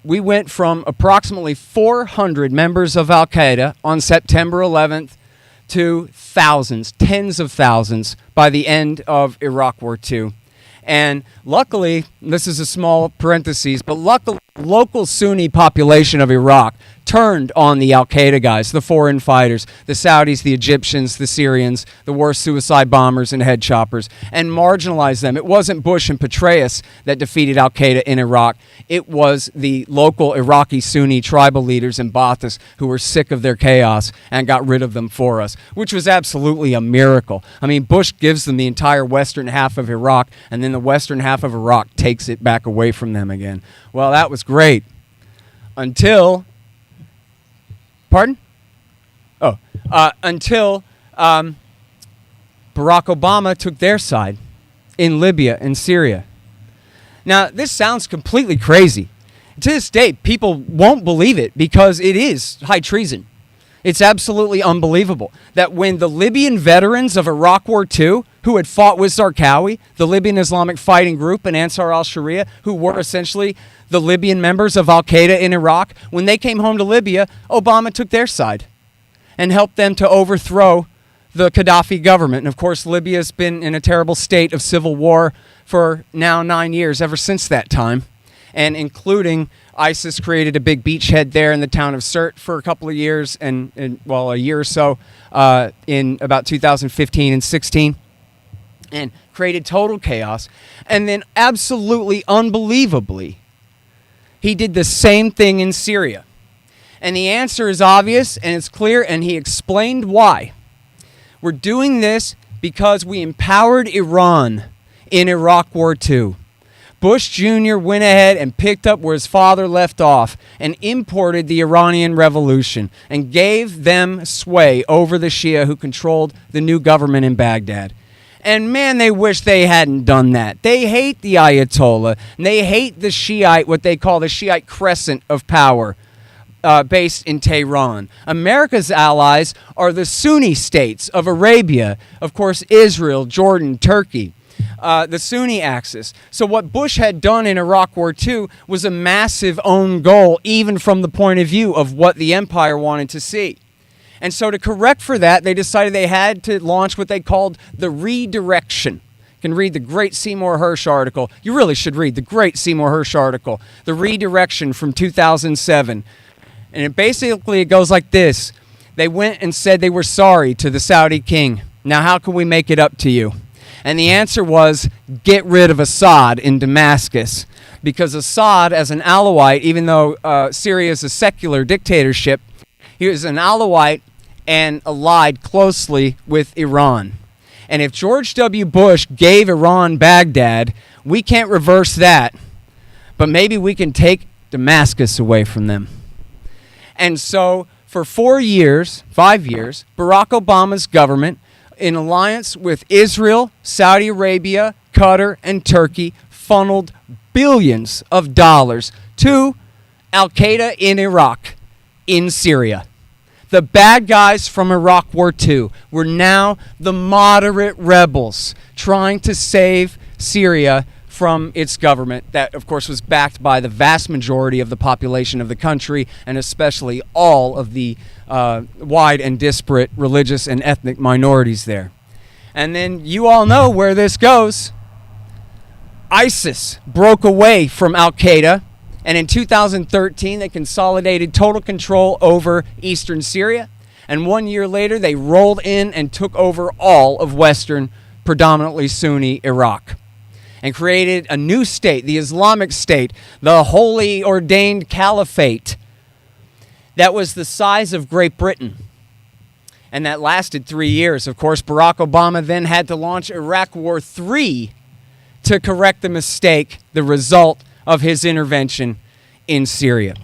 we went from approximately 400 members of Al-Qaeda on September 11th to thousands, tens of thousands by the end of Iraq War II. And luckily, this is a small parenthesis, but luckily, the local Sunni population of Iraq turned on the Al-Qaeda guys, the foreign fighters, the Saudis, the Egyptians, the Syrians, the war suicide bombers and head choppers, and marginalized them. It wasn't Bush and Petraeus that defeated Al-Qaeda in Iraq. It was the local Iraqi Sunni tribal leaders in Baathis who were sick of their chaos and got rid of them for us, which was absolutely a miracle. I mean, Bush gives them the entire western half of Iraq, and then the western half of Iraq takes it back away from them again. Well, that was great. Until... Pardon? Until Barack Obama took their side in Libya and Syria. Now, this sounds completely crazy to this day, people won't believe it because it is high treason. It's absolutely unbelievable that when the Libyan veterans of Iraq War II, who had fought with Zarqawi, the Libyan Islamic Fighting Group, and Ansar al-Sharia, who were essentially the Libyan members of Al-Qaeda in Iraq, when they came home to Libya, Obama took their side and helped them to overthrow the Gaddafi government. And of course, Libya's been in a terrible state of civil war for now 9 years, ever since that time, and including ISIS created a big beachhead there in the town of Sirte for a couple of years, and a year or so in about 2015 and 16, and created total chaos. And then absolutely unbelievably, he did the same thing in Syria. And the answer is obvious and it's clear, and he explained why. We're doing this because we empowered Iran in Iraq War II. Bush Jr. went ahead and picked up where his father left off and imported the Iranian Revolution and gave them sway over the Shia who controlled the new government in Baghdad. And man, they wish they hadn't done that. They hate the Ayatollah, and they hate the Shiite, what they call the Shiite crescent of power, based in Tehran. America's allies are the Sunni states of Arabia, of course, Israel, Jordan, Turkey. The Sunni axis. So what Bush had done in Iraq War II was a massive own goal, even from the point of view of what the empire wanted to see. And so to correct for that, they decided they had to launch what they called the redirection. You can read the great Seymour Hersh article. You really should read the great Seymour Hersh article, The Redirection from 2007. And it goes like this. They went and said they were sorry to the Saudi king. Now how can we make it up to you? And the answer was, get rid of Assad in Damascus. Because Assad, as an Alawite, even though Syria is a secular dictatorship, he was an Alawite and allied closely with Iran. And if George W. Bush gave Iran Baghdad, we can't reverse that. But maybe we can take Damascus away from them. And so for 5 years, Barack Obama's government, in alliance with Israel, Saudi Arabia, Qatar, and Turkey, funneled billions of dollars to Al-Qaeda in Iraq, in Syria. The bad guys from Iraq War II were now the moderate rebels trying to save Syria from its government that, of course, was backed by the vast majority of the population of the country, and especially all of the wide and disparate religious and ethnic minorities there. And then you all know where this goes. ISIS broke away from Al-Qaeda, and in 2013 they consolidated total control over eastern Syria, and 1 year later they rolled in and took over all of western, predominantly Sunni Iraq, and created a new state, the Islamic State, the holy ordained caliphate, that was the size of Great Britain. And that lasted 3 years. Of course, Barack Obama then had to launch Iraq War III to correct the mistake, the result of his intervention in Syria.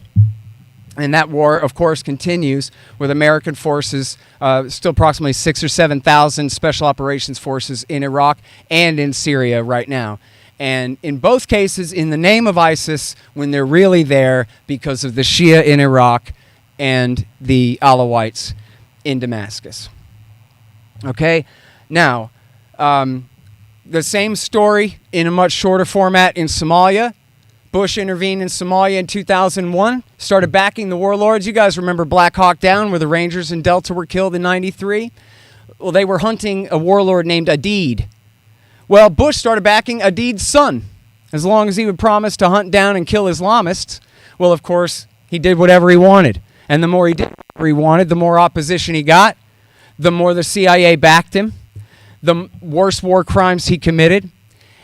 And that war, of course, continues with American forces, still approximately 6,000 or 7,000 special operations forces in Iraq and in Syria right now. And in both cases, in the name of ISIS, when they're really there because of the Shia in Iraq and the Alawites in Damascus. Okay? Now, the same story in a much shorter format in Somalia. Bush intervened in Somalia in 2001, started backing the warlords. You guys remember Black Hawk Down, where the Rangers in Delta were killed in 93? Well, they were hunting a warlord named Adid. Well, Bush started backing Adid's son, as long as he would promise to hunt down and kill Islamists. Well, of course, he did whatever he wanted. And the more he did whatever he wanted, the more opposition he got, the more the CIA backed him, the worse war crimes he committed.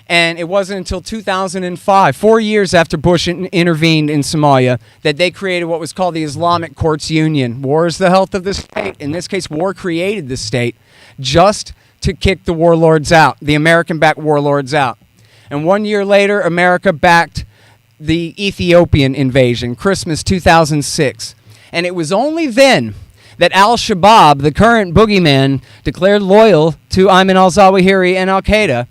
And it wasn't until 2005, 4 years after Bush intervened in Somalia, that they created what was called the Islamic Courts Union. War is the health of the state. In this case, war created the state just to kick the warlords out, the American-backed warlords out. And 1 year later, America backed the Ethiopian invasion, Christmas 2006. And it was only then that Al-Shabaab, the current boogeyman, declared loyal to Ayman al-Zawahiri and Al-Qaeda.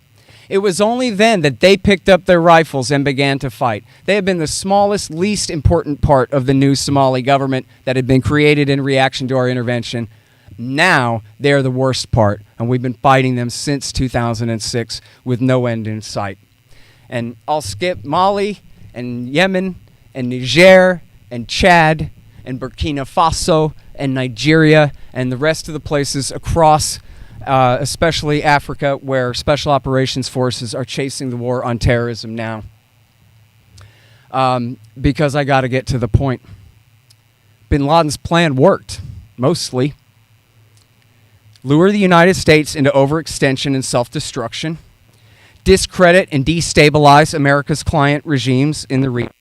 It was only then that they picked up their rifles and began to fight. They had been the smallest, least important part of the new Somali government that had been created in reaction to our intervention. Now they're the worst part, and we've been fighting them since 2006 with no end in sight. And I'll skip Mali and Yemen and Niger and Chad and Burkina Faso and Nigeria and the rest of the places across especially Africa, where Special Operations Forces are chasing the war on terrorism now. Because I got to get to the point. Bin Laden's plan worked, mostly. Lure the United States into overextension and self-destruction, discredit and destabilize America's client regimes in the region,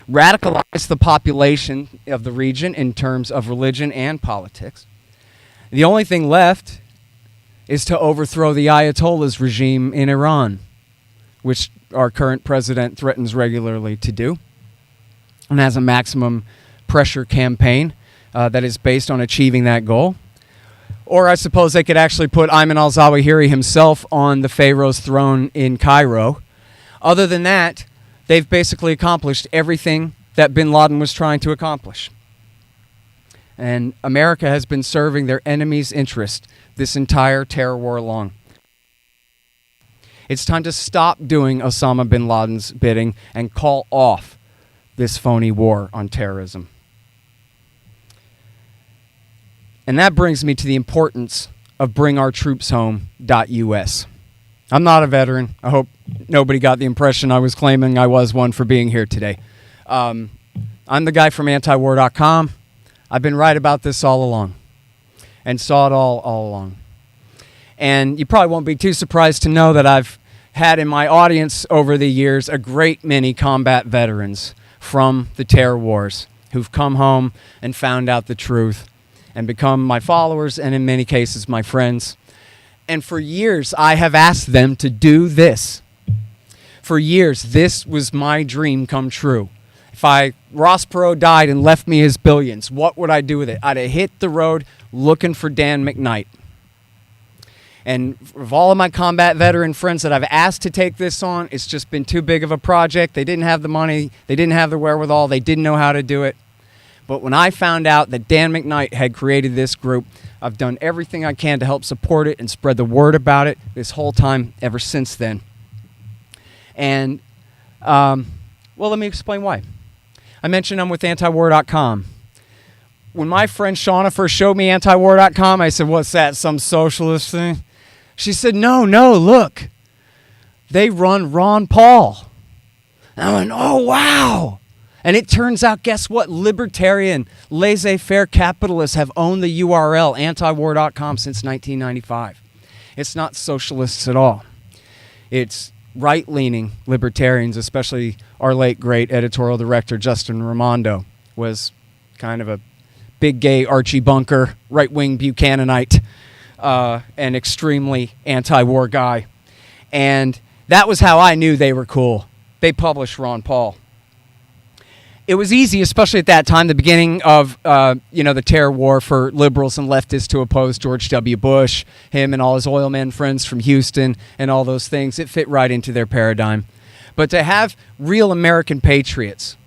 radicalize the population of the region in terms of religion and politics. The only thing left is to overthrow the Ayatollah's regime in Iran, which our current president threatens regularly to do, and has a maximum pressure campaign that is based on achieving that goal. Or I suppose they could actually put Ayman al-Zawahiri himself on the Pharaoh's throne in Cairo. Other than that, they've basically accomplished everything that bin Laden was trying to accomplish. And America has been serving their enemy's interest this entire terror war long. It's time to stop doing Osama bin Laden's bidding and call off this phony war on terrorism. And that brings me to the importance of bringourtroopshome.us. I'm not a veteran. I hope nobody got the impression I was claiming I was one for being here today. I'm the guy from antiwar.com. I've been right about this all along and saw it all along. And you probably won't be too surprised to know that I've had in my audience over the years a great many combat veterans from the terror wars who've come home and found out the truth and become my followers and in many cases my friends. And for years I have asked them to do this. For years this was my dream come true. If Ross Perot died and left me his billions, what would I do with it? I'd have hit the road looking for Dan McKnight. And of all of my combat veteran friends that I've asked to take this on, it's just been too big of a project. They didn't have the money. They didn't have the wherewithal. They didn't know how to do it. But when I found out that Dan McKnight had created this group, I've done everything I can to help support it and spread the word about it this whole time ever since then. And, well, let me explain why. I mentioned I'm with antiwar.com. When my friend Shauna first showed me antiwar.com, I said, what's that, some socialist thing? She said, no, look. They run Ron Paul. And I went, oh, wow. And it turns out, guess what? Libertarian, laissez-faire capitalists have owned the URL antiwar.com since 1995. It's not socialists at all. It's right-leaning libertarians, especially our late great editorial director Justin Raimondo was kind of a big gay Archie Bunker, right-wing Buchananite, and extremely anti-war guy. And that was how I knew they were cool. They published Ron Paul. It was easy, especially at that time, the beginning of the terror war, for liberals and leftists to oppose George W. Bush, him and all his oil men friends from Houston and all those things. It fit right into their paradigm. But to have real American patriots,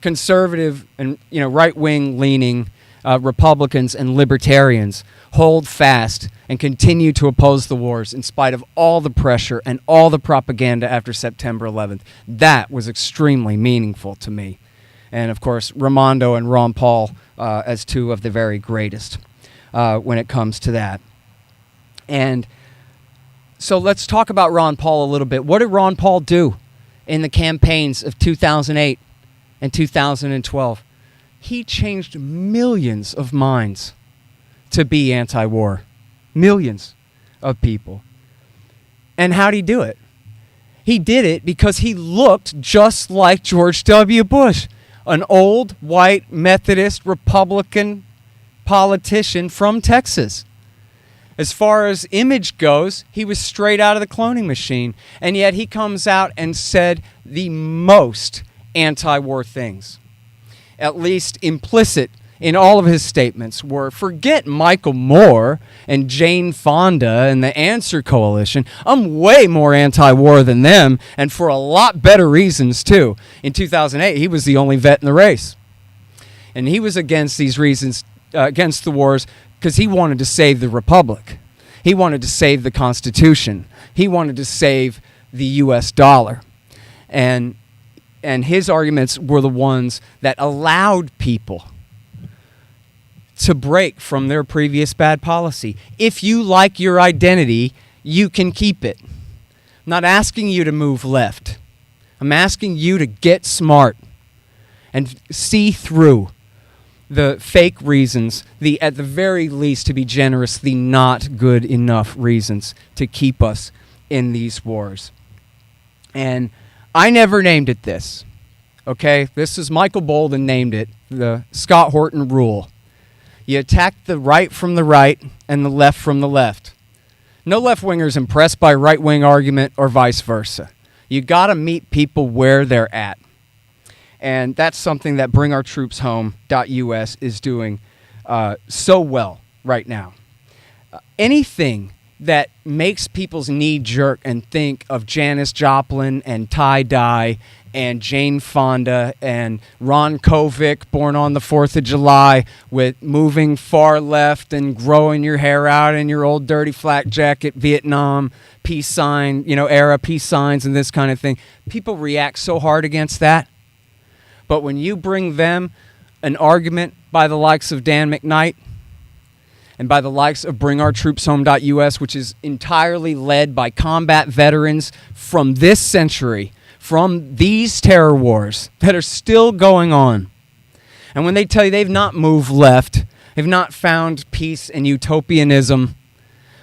conservative and right-wing leaning Republicans and libertarians hold fast and continue to oppose the wars in spite of all the pressure and all the propaganda after September 11th, that was extremely meaningful to me. And, of course, Raimondo and Ron Paul as two of the very greatest when it comes to that. And so let's talk about Ron Paul a little bit. What did Ron Paul do in the campaigns of 2008 and 2012? He changed millions of minds to be anti-war. Millions of people. And how'd he do it? He did it because he looked just like George W. Bush, an old, white, Methodist, Republican politician from Texas. As far as image goes, he was straight out of the cloning machine. And yet he comes out and said the most anti-war things. At least implicit in all of his statements were, forget Michael Moore and Jane Fonda and the Answer Coalition. I'm way more anti-war than them, and for a lot better reasons, too. In 2008, he was the only vet in the race. And he was against these reasons, against the wars, because he wanted to save the Republic. He wanted to save the Constitution. He wanted to save the U.S. dollar. And his arguments were the ones that allowed people to break from their previous bad policy. If you like your identity, you can keep it. I'm not asking you to move left. I'm asking you to get smart and see through the fake reasons, at the very least, to be generous, the not good enough reasons to keep us in these wars. And I never named it this. Okay? This is Michael Bolden named it, the Scott Horton rule. You attack the right from the right and the left from the left. No left-wingers impressed by right-wing argument or vice versa. You got to meet people where they're at. And that's something that BringOurTroopsHome.us is doing so well right now. Anything that makes people's knee jerk and think of Janis Joplin and tie-dye and Jane Fonda and Ron Kovic, born on the 4th of July, with moving far left and growing your hair out in your old dirty flak jacket, Vietnam, peace sign, era, peace signs and this kind of thing. People react so hard against that. But when you bring them an argument by the likes of Dan McKnight and by the likes of BringOurTroopsHome.us, which is entirely led by combat veterans from this century, from these terror wars that are still going on. And when they tell you they've not moved left, they've not found peace and utopianism,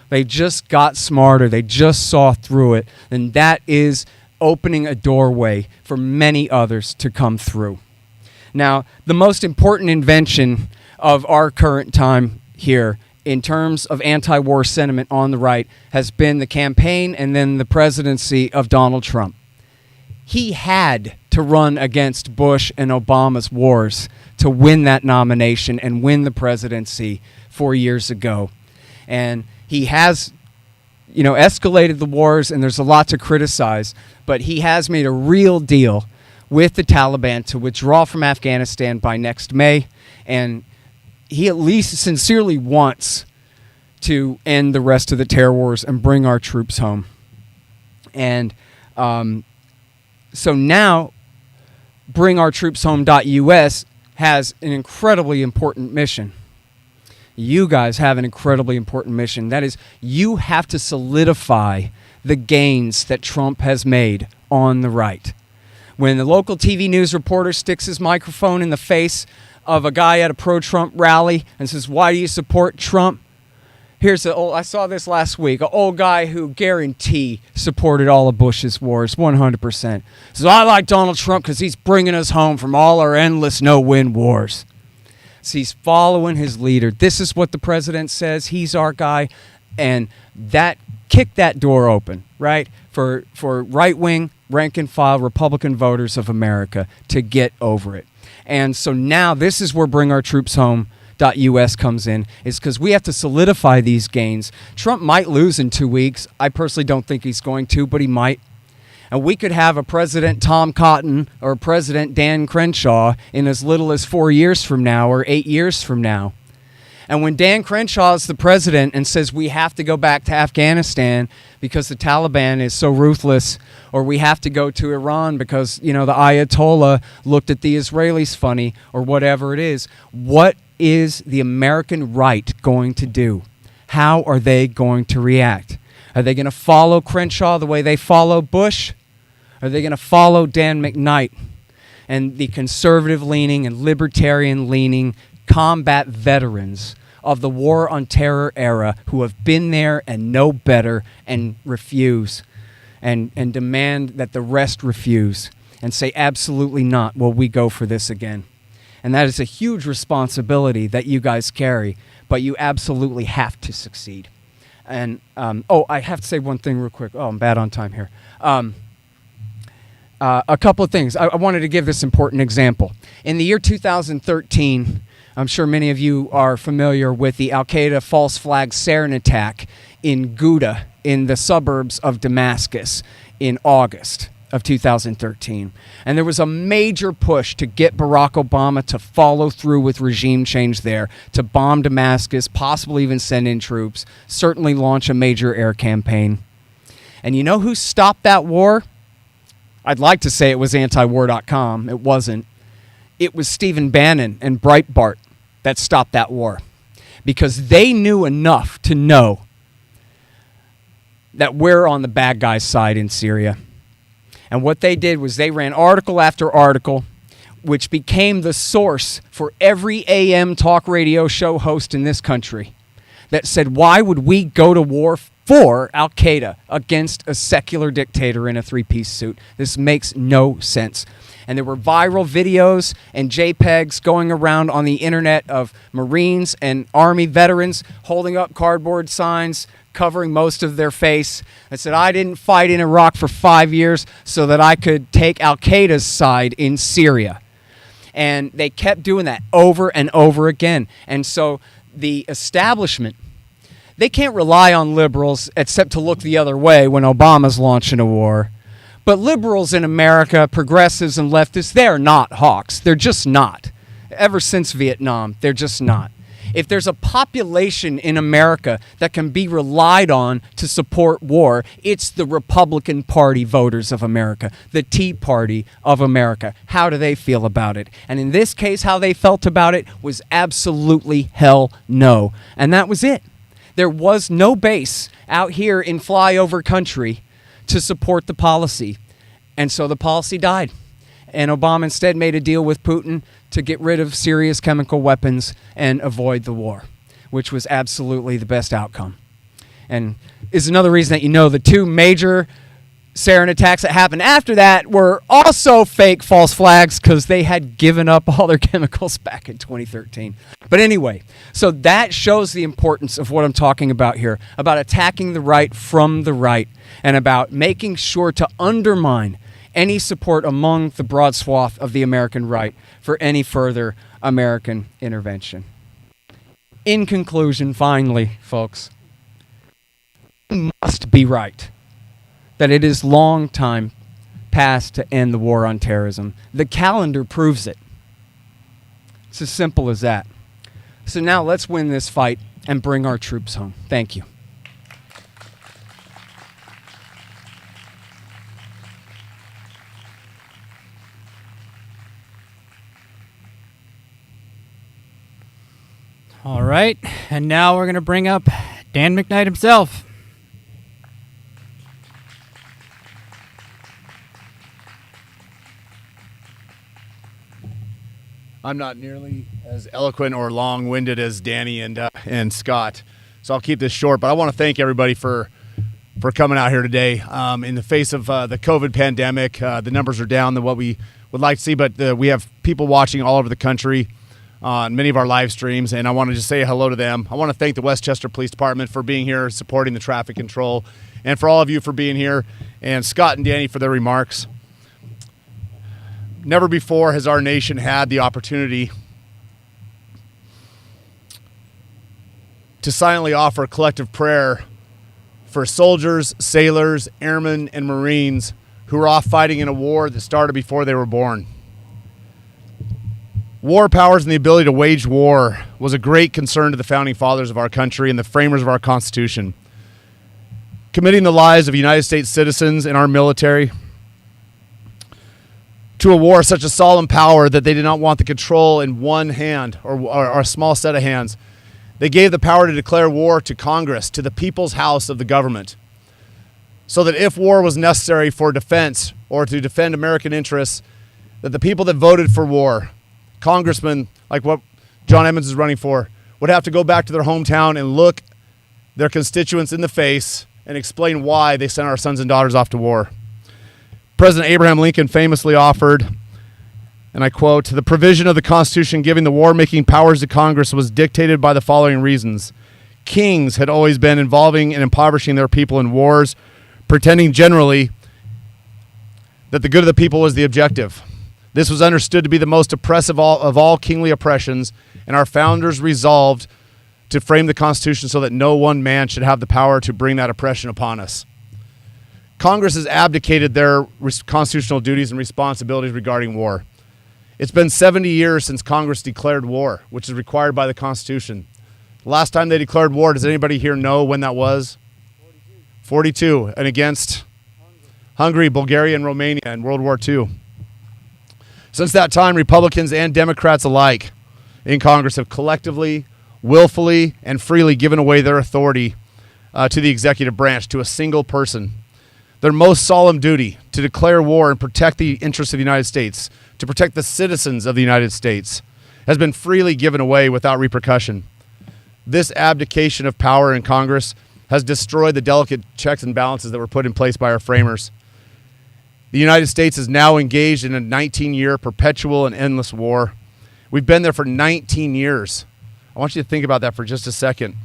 they just got smarter, they just saw through it, then that is opening a doorway for many others to come through. Now, the most important invention of our current time here in terms of anti-war sentiment on the right has been the campaign and then the presidency of Donald Trump. He had to run against Bush and Obama's wars to win that nomination and win the presidency 4 years ago. And he has, escalated the wars, and there's a lot to criticize, but he has made a real deal with the Taliban to withdraw from Afghanistan by next May, and he at least sincerely wants to end the rest of the terror wars and bring our troops home. And so now, BringOurTroopsHome.us has an incredibly important mission. You guys have an incredibly important mission. That is, you have to solidify the gains that Trump has made on the right. When the local TV news reporter sticks his microphone in the face of a guy at a pro-Trump rally and says, "Why do you support Trump?" I saw this last week, an old guy who guarantee supported all of Bush's wars, 100%. Says, "I like Donald Trump because he's bringing us home from all our endless no-win wars." So he's following his leader. This is what the president says. He's our guy. And that kicked that door open, right, for right-wing, rank-and-file Republican voters of America to get over it. And so now this is where BringOurTroopsHome.us comes in, is because we have to solidify these gains. Trump might lose in 2 weeks. I personally don't think he's going to, but he might. And we could have a President Tom Cotton or a President Dan Crenshaw in as little as 4 years from now or 8 years from now. And when Dan Crenshaw is the president and says we have to go back to Afghanistan because the Taliban is so ruthless, or we have to go to Iran because, the Ayatollah looked at the Israelis funny, or whatever it is, what is the American right going to do? How are they going to react? Are they going to follow Crenshaw the way they follow Bush? Are they going to follow Dan McKnight and the conservative-leaning and libertarian-leaning combat veterans of the war on terror era who have been there and know better and refuse and demand that the rest refuse and say absolutely not, will we go for this again? And that is a huge responsibility that you guys carry, but you absolutely have to succeed. And, I have to say one thing real quick. Oh, I'm bad on time here. A couple of things. I wanted to give this important example. In the year 2013, I'm sure many of you are familiar with the Al-Qaeda false flag sarin attack in Ghouta in the suburbs of Damascus in August of 2013. And there was a major push to get Barack Obama to follow through with regime change there, to bomb Damascus, possibly even send in troops, certainly launch a major air campaign. And you know who stopped that war? I'd like to say it was antiwar.com. It wasn't. It was Stephen Bannon and Breitbart that stopped that war, because they knew enough to know that we're on the bad guy's side in Syria. And what they did was they ran article after article, which became the source for every AM talk radio show host in this country, that said, why would we go to war for Al-Qaeda against a secular dictator in a three-piece suit? This makes no sense. And there were viral videos and JPEGs going around on the internet of Marines and Army veterans holding up cardboard signs covering most of their face that said, I didn't fight in Iraq for 5 years so that I could take Al-Qaeda's side in Syria. And they kept doing that over and over again. And so the establishment, they can't rely on liberals except to look the other way when Obama's launching a war. But liberals in America, progressives and leftists, they're not hawks. They're just not. Ever since Vietnam, they're just not. If there's a population in America that can be relied on to support war, it's the Republican Party voters of America, the Tea Party of America. How do they feel about it? And in this case, how they felt about it was absolutely hell no. And that was it. There was no base out here in flyover country to support the policy. And so the policy died. And Obama instead made a deal with Putin to get rid of Syria's chemical weapons and avoid the war, which was absolutely the best outcome. And is another reason that you know the two major sarin attacks that happened after that were also fake false flags, because they had given up all their chemicals back in 2013. But anyway, so that shows the importance of what I'm talking about here, about attacking the right from the right, and about making sure to undermine any support among the broad swath of the American right for any further American intervention. In conclusion, finally, folks, it must be right that it is long time past to end the war on terrorism. The calendar proves it. It's as simple as that. So now let's win this fight and bring our troops home. Thank you. All right, and now we're going to bring up Dan McKnight himself. I'm not nearly as eloquent or long-winded as Danny and Scott, so I'll keep this short. But I want to thank everybody for coming out here today. In the face of the COVID pandemic, the numbers are down than what we would like to see, but we have people watching all over the country on many of our live streams, and I want to just say hello to them. I want to thank the Westchester Police Department for being here, supporting the traffic control, and for all of you for being here, and Scott and Danny for their remarks. Never before has our nation had the opportunity to silently offer collective prayer for soldiers, sailors, airmen, and Marines who were off fighting in a war that started before they were born. War powers and the ability to wage war was a great concern to the founding fathers of our country and the framers of our Constitution. Committing the lives of United States citizens and our military to a war such a solemn power that they did not want the control in one hand or a small set of hands. They gave the power to declare war to Congress, to the people's house of the government, so that if war was necessary for defense or to defend American interests, that the people that voted for war, congressmen like what John Edmonds is running for, would have to go back to their hometown and look their constituents in the face and explain why they sent our sons and daughters off to war. President Abraham Lincoln famously offered, and I quote, "The provision of the Constitution giving the war-making powers to Congress was dictated by the following reasons. Kings had always been involving and impoverishing their people in wars, pretending generally that the good of the people was the objective. This was understood to be the most oppressive of all kingly oppressions, and our founders resolved to frame the Constitution so that no one man should have the power to bring that oppression upon us. Congress has abdicated their constitutional duties and responsibilities regarding war. It's been 70 years since Congress declared war, which is required by the Constitution. The last time they declared war, does anybody here know when that was? 42, and against Hungary, Bulgaria, and Romania in World War II. Since that time, Republicans and Democrats alike in Congress have collectively, willfully, and freely given away their authority to the executive branch, to a single person. Their most solemn duty to declare war and protect the interests of the United States, to protect the citizens of the United States, has been freely given away without repercussion. This abdication of power in Congress has destroyed the delicate checks and balances that were put in place by our framers. The United States is now engaged in a 19-year perpetual and endless war. We've been there for 19 years. I want you to think about that for just a second.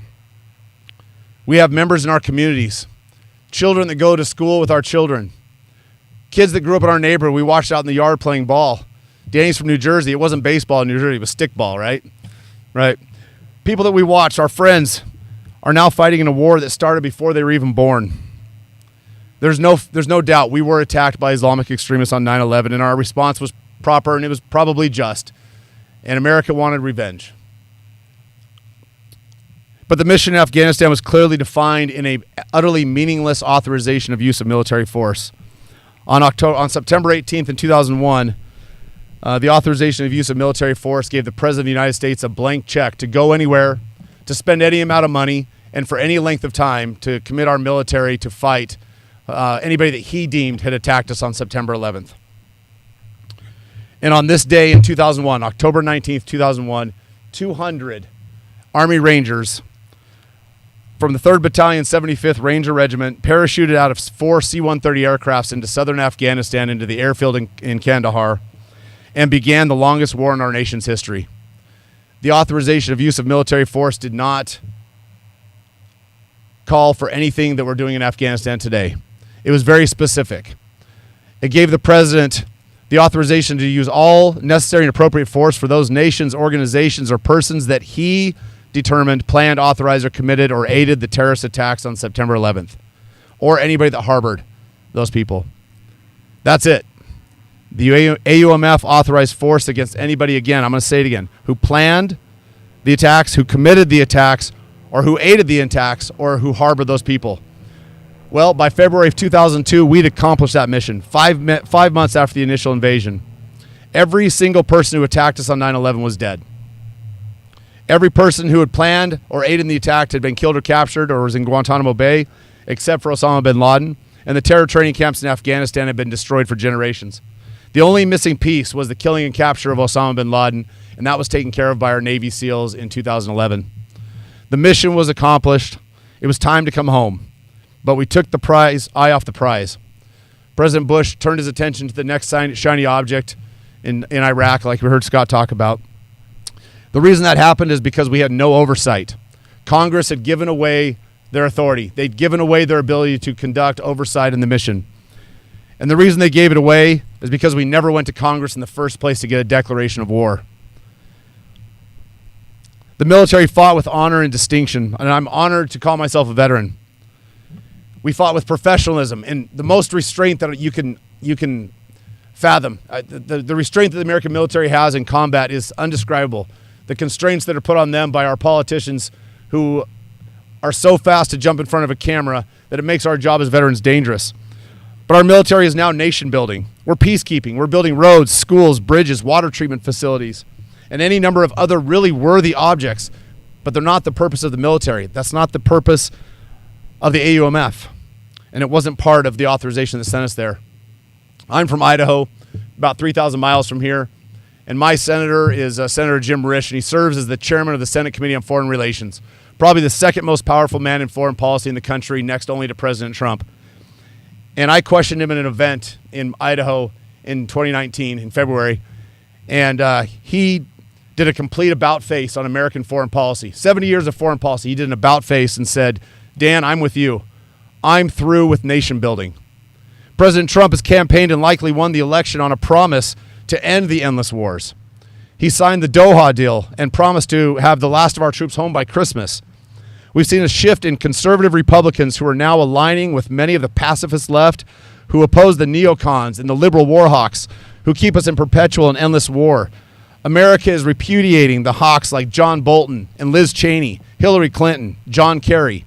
We have members in our communities, children that go to school with our children, kids that grew up in our neighborhood. We watched out in the yard playing ball. Danny's from New Jersey. It wasn't baseball in New Jersey. It was stickball, right? Right. People that we watch, our friends, are now fighting in a war that started before they were even born. There's no doubt we were attacked by Islamic extremists on 9/11, and our response was proper, and it was probably just. And America wanted revenge. But the mission in Afghanistan was clearly defined in a utterly meaningless authorization of use of military force. On September 18th in 2001, the authorization of use of military force gave the President of the United States a blank check to go anywhere, to spend any amount of money, and for any length of time to commit our military to fight anybody that he deemed had attacked us on September 11th. And on this day in 2001, October 19th, 2001, 200 Army Rangers from the 3rd Battalion, 75th Ranger Regiment parachuted out of 4 C-130 aircrafts into southern Afghanistan, into the airfield in Kandahar, and began the longest war in our nation's history. The authorization of use of military force did not call for anything that we're doing in Afghanistan today. It was very specific. It gave the president the authorization to use all necessary and appropriate force for those nations, organizations, or persons that he determined, planned, authorized, or committed, or aided the terrorist attacks on September 11th, or anybody that harbored those people. That's it. The AUMF authorized force against anybody, again, I'm going to say it again, who planned the attacks, who committed the attacks, or who aided the attacks, or who harbored those people. Well, by February of 2002, we'd accomplished that mission, 5 months after the initial invasion. Every single person who attacked us on 9/11 was dead. Every person who had planned or aided in the attack had been killed or captured or was in Guantanamo Bay, except for Osama bin Laden, and the terror training camps in Afghanistan had been destroyed for generations. The only missing piece was the killing and capture of Osama bin Laden, and that was taken care of by our Navy SEALs in 2011. The mission was accomplished. It was time to come home, but we took the eye off the prize. President Bush turned his attention to the next shiny object in Iraq, like we heard Scott talk about. The reason that happened is because we had no oversight. Congress had given away their authority. They'd given away their ability to conduct oversight in the mission. And the reason they gave it away is because we never went to Congress in the first place to get a declaration of war. The military fought with honor and distinction, and I'm honored to call myself a veteran. We fought with professionalism and the most restraint that you can fathom. The restraint that the American military has in combat is undescribable. The constraints that are put on them by our politicians who are so fast to jump in front of a camera that it makes our job as veterans dangerous. But our military is now nation building. We're peacekeeping. We're building roads, schools, bridges, water treatment facilities, and any number of other really worthy objects, but they're not the purpose of the military. That's not the purpose of the AUMF, and it wasn't part of the authorization that sent us there. I'm from Idaho, about 3,000 miles from here, and my senator is Senator Jim Risch, and he serves as the chairman of the Senate Committee on Foreign Relations, probably the second most powerful man in foreign policy in the country, next only to President Trump. And I questioned him in an event in Idaho in 2019, in February, and he did a complete about-face on American foreign policy. 70 years of foreign policy, he did an about-face and said, Dan, I'm with you. I'm through with nation building. President Trump has campaigned and likely won the election on a promise to end the endless wars. He signed the Doha deal and promised to have the last of our troops home by Christmas. We've seen a shift in conservative Republicans who are now aligning with many of the pacifist left who oppose the neocons and the liberal war hawks who keep us in perpetual and endless war. America is repudiating the hawks like John Bolton and Liz Cheney, Hillary Clinton, John Kerry.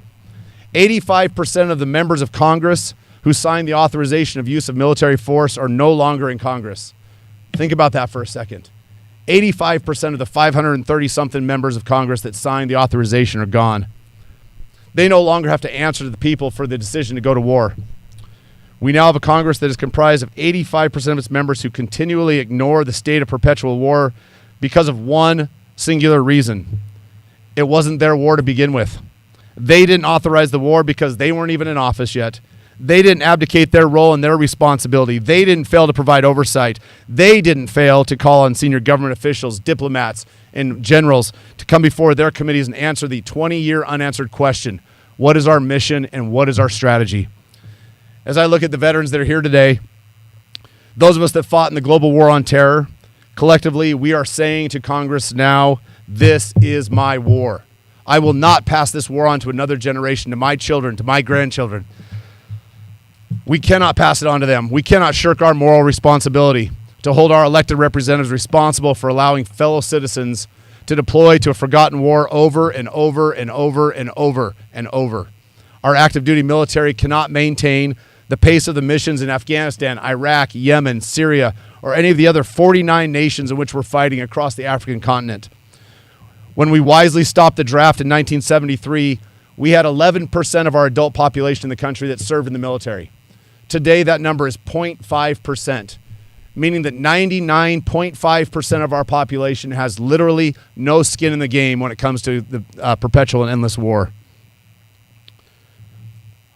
85% of the members of Congress who signed the authorization of use of military force are no longer in Congress. Think about that for a second. 85% of the 530-something members of Congress that signed the authorization are gone. They no longer have to answer to the people for the decision to go to war. We now have a Congress that is comprised of 85% of its members who continually ignore the state of perpetual war because of one singular reason. It wasn't their war to begin with. They didn't authorize the war because they weren't even in office yet. They didn't abdicate their role and their responsibility. They didn't fail to provide oversight. They didn't fail to call on senior government officials, diplomats, and generals to come before their committees and answer the 20-year unanswered question, what is our mission and what is our strategy? As I look at the veterans that are here today, those of us that fought in the global war on terror, collectively, we are saying to Congress now, this is my war. I will not pass this war on to another generation, to my children, to my grandchildren. We cannot pass it on to them. We cannot shirk our moral responsibility to hold our elected representatives responsible for allowing fellow citizens to deploy to a forgotten war over and over and over and over and over. Our active duty military cannot maintain the pace of the missions in Afghanistan, Iraq, Yemen, Syria, or any of the other 49 nations in which we're fighting across the African continent. When we wisely stopped the draft in 1973, we had 11% of our adult population in the country that served in the military. Today, that number is 0.5%, meaning that 99.5% of our population has literally no skin in the game when it comes to the perpetual and endless war.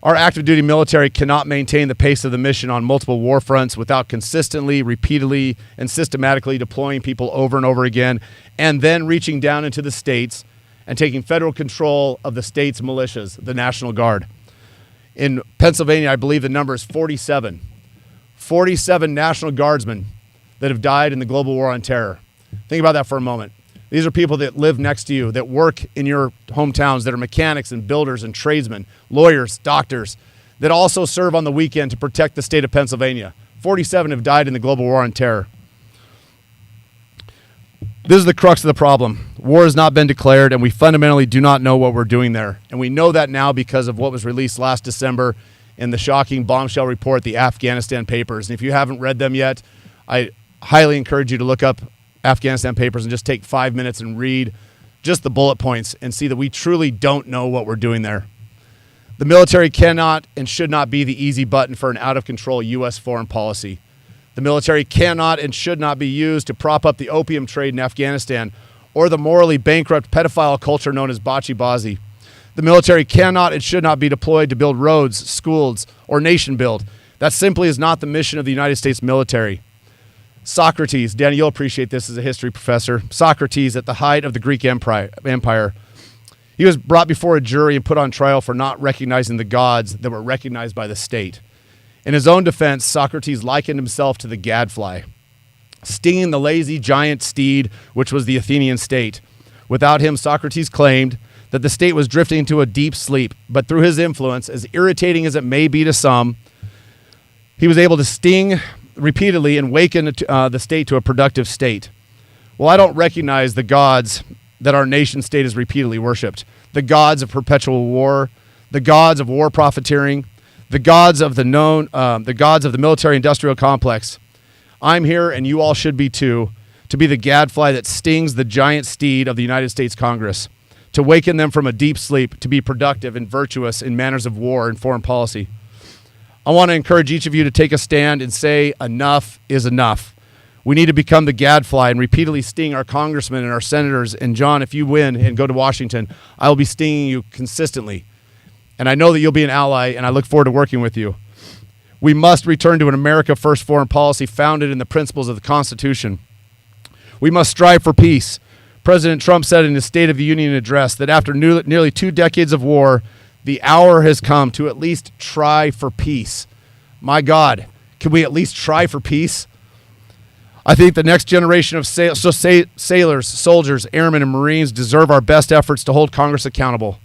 Our active duty military cannot maintain the pace of the mission on multiple war fronts without consistently, repeatedly, and systematically deploying people over and over again, and then reaching down into the states and taking federal control of the state's militias, the National Guard. In Pennsylvania, I believe the number is 47. 47 National Guardsmen that have died in the global war on terror. Think about that for a moment. These are people that live next to you, that work in your hometowns, that are mechanics and builders and tradesmen, lawyers, doctors, that also serve on the weekend to protect the state of Pennsylvania. 47 have died in the global war on terror. This is the crux of the problem. War has not been declared, and we fundamentally do not know what we're doing there. And we know that now because of what was released last December in the shocking bombshell report, the Afghanistan Papers. And if you haven't read them yet, I highly encourage you to look up Afghanistan Papers and just take 5 minutes and read just the bullet points and see that we truly don't know what we're doing there. The military cannot and should not be the easy button for an out-of-control U.S. foreign policy. The military cannot and should not be used to prop up the opium trade in Afghanistan or the morally bankrupt pedophile culture known as bachi-bazi. The military cannot and should not be deployed to build roads, schools, or nation build. That simply is not the mission of the United States military. Socrates, Danny, you'll appreciate this as a history professor. Socrates, at the height of the Greek Empire, he was brought before a jury and put on trial for not recognizing the gods that were recognized by the state. In his own defense, Socrates likened himself to the gadfly, stinging the lazy giant steed, which was the Athenian state. Without him, Socrates claimed that the state was drifting into a deep sleep, but through his influence, as irritating as it may be to some, he was able to sting repeatedly and waken the state to a productive state. Well, I don't recognize the gods that our nation state has repeatedly worshipped. The gods of perpetual war, the gods of war profiteering, the gods of the military-industrial complex. I'm here, and you all should be too, to be the gadfly that stings the giant steed of the United States Congress, to waken them from a deep sleep, to be productive and virtuous in manners of war and foreign policy. I want to encourage each of you to take a stand and say enough is enough. We need to become the gadfly and repeatedly sting our congressmen and our senators. And John, if you win and go to Washington, I will be stinging you consistently. And I know that you'll be an ally, and I look forward to working with you. We must return to an America First foreign policy founded in the principles of the Constitution. We must strive for peace. President Trump said in his State of the Union address that after nearly 2 decades of war, the hour has come to at least try for peace. My God, can we at least try for peace? I think the next generation of sailors, soldiers, airmen, and Marines deserve our best efforts to hold Congress accountable.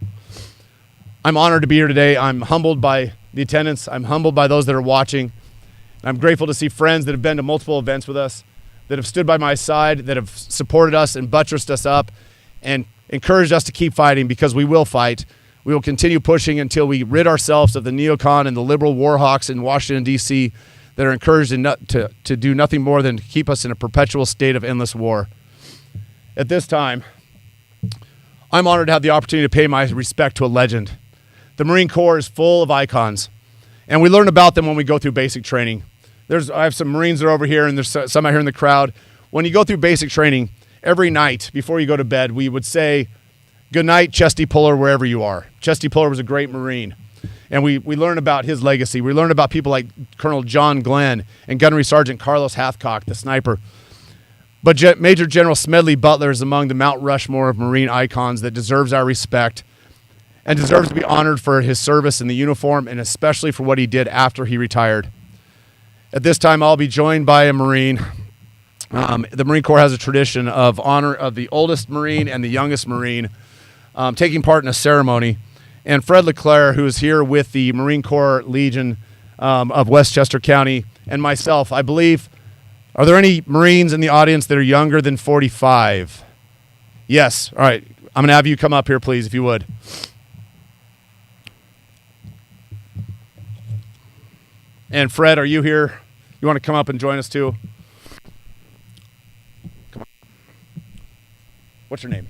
I'm honored to be here today. I'm humbled by the attendance. I'm humbled by those that are watching. I'm grateful to see friends that have been to multiple events with us, that have stood by my side, that have supported us and buttressed us up and encouraged us to keep fighting, because we will fight. We will continue pushing until we rid ourselves of the neocon and the liberal war hawks in Washington, D.C. that are encouraged to do nothing more than keep us in a perpetual state of endless war. At this time, I'm honored to have the opportunity to pay my respect to a legend. The Marine Corps is full of icons, and we learn about them when we go through basic training. I have some Marines that are over here, and there's some out here in the crowd. When you go through basic training, every night before you go to bed, we would say, "Good night, Chesty Puller, wherever you are." Chesty Puller was a great Marine, and we learn about his legacy. We learn about people like Colonel John Glenn and Gunnery Sergeant Carlos Hathcock, the sniper. But Major General Smedley Butler is among the Mount Rushmore of Marine icons that deserves our respect and deserves to be honored for his service in the uniform, and especially for what he did after he retired. At this time, I'll be joined by a Marine. The Marine Corps has a tradition of honor of the oldest Marine and the youngest Marine taking part in a ceremony. And Fred LeClaire, who is here with the Marine Corps Legion of Westchester County, and myself, I believe, are there any Marines in the audience that are younger than 45? Yes. All right. I'm going to have you come up here, please, if you would. And Fred, are you here? You want to come up and join us too? Come on. What's your name?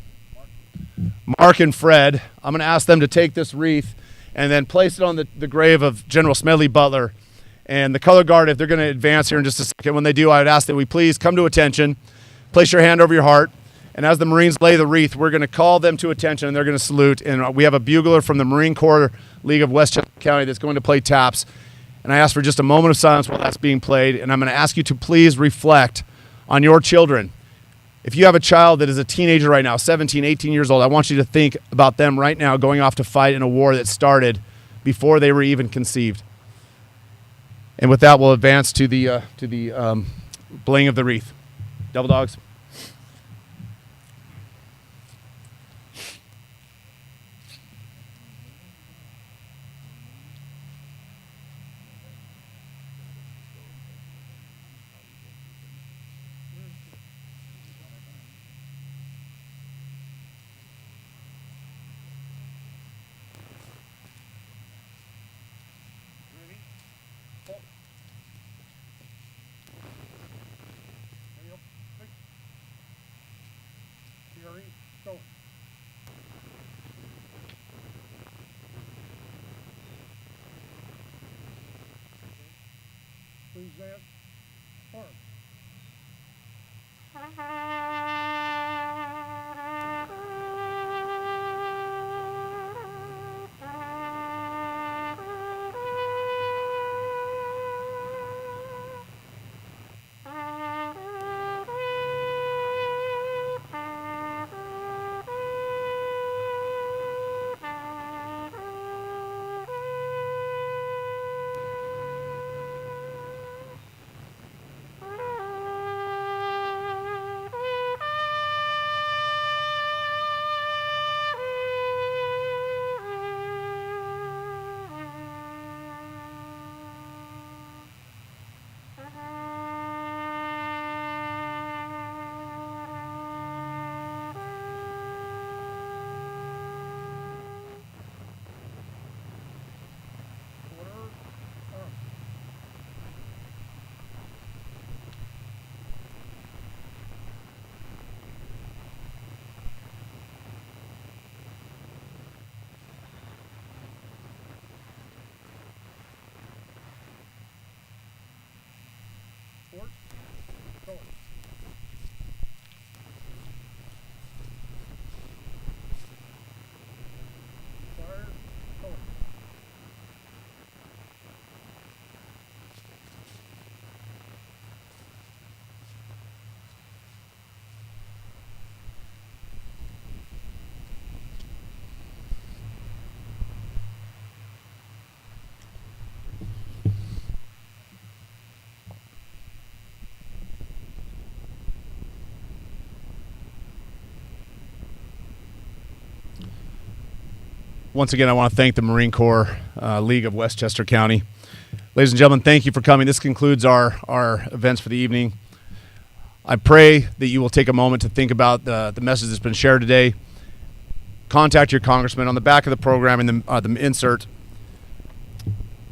Mark and Fred. I'm going to ask them to take this wreath and then place it on the grave of General Smedley Butler. And the color guard, if they're going to advance here in just a second, when they do, I would ask that we please come to attention, place your hand over your heart, and as the Marines lay the wreath, we're going to call them to attention, and they're going to salute. And we have a bugler from the Marine Corps League of Westchester County that's going to play taps. And I ask for just a moment of silence while that's being played, and I'm going to ask you to please reflect on your children. If you have a child that is a teenager right now, 17, 18 years old, I want you to think about them right now going off to fight in a war that started before they were even conceived. And with that, we'll advance to the bling of the wreath. Devil dogs. Once again, I want to thank the Marine Corps League of Westchester County. Ladies and gentlemen, thank you for coming. This concludes our events for the evening. I pray that you will take a moment to think about the message that's been shared today. Contact your congressman. On the back of the program in the insert,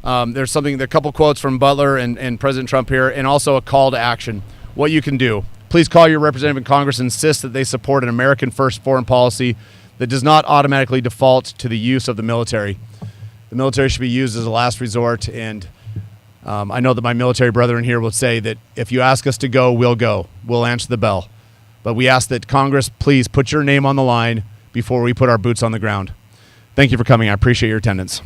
there's a couple quotes from Butler and President Trump here, and also a call to action. What you can do. Please call your representative in Congress and insist that they support an American first foreign policy that does not automatically default to the use of the military. The military should be used as a last resort, and I know that my military brethren here will say that if you ask us to go, we'll go. We'll answer the bell. But we ask that Congress please put your name on the line before we put our boots on the ground. Thank you for coming. I appreciate your attendance.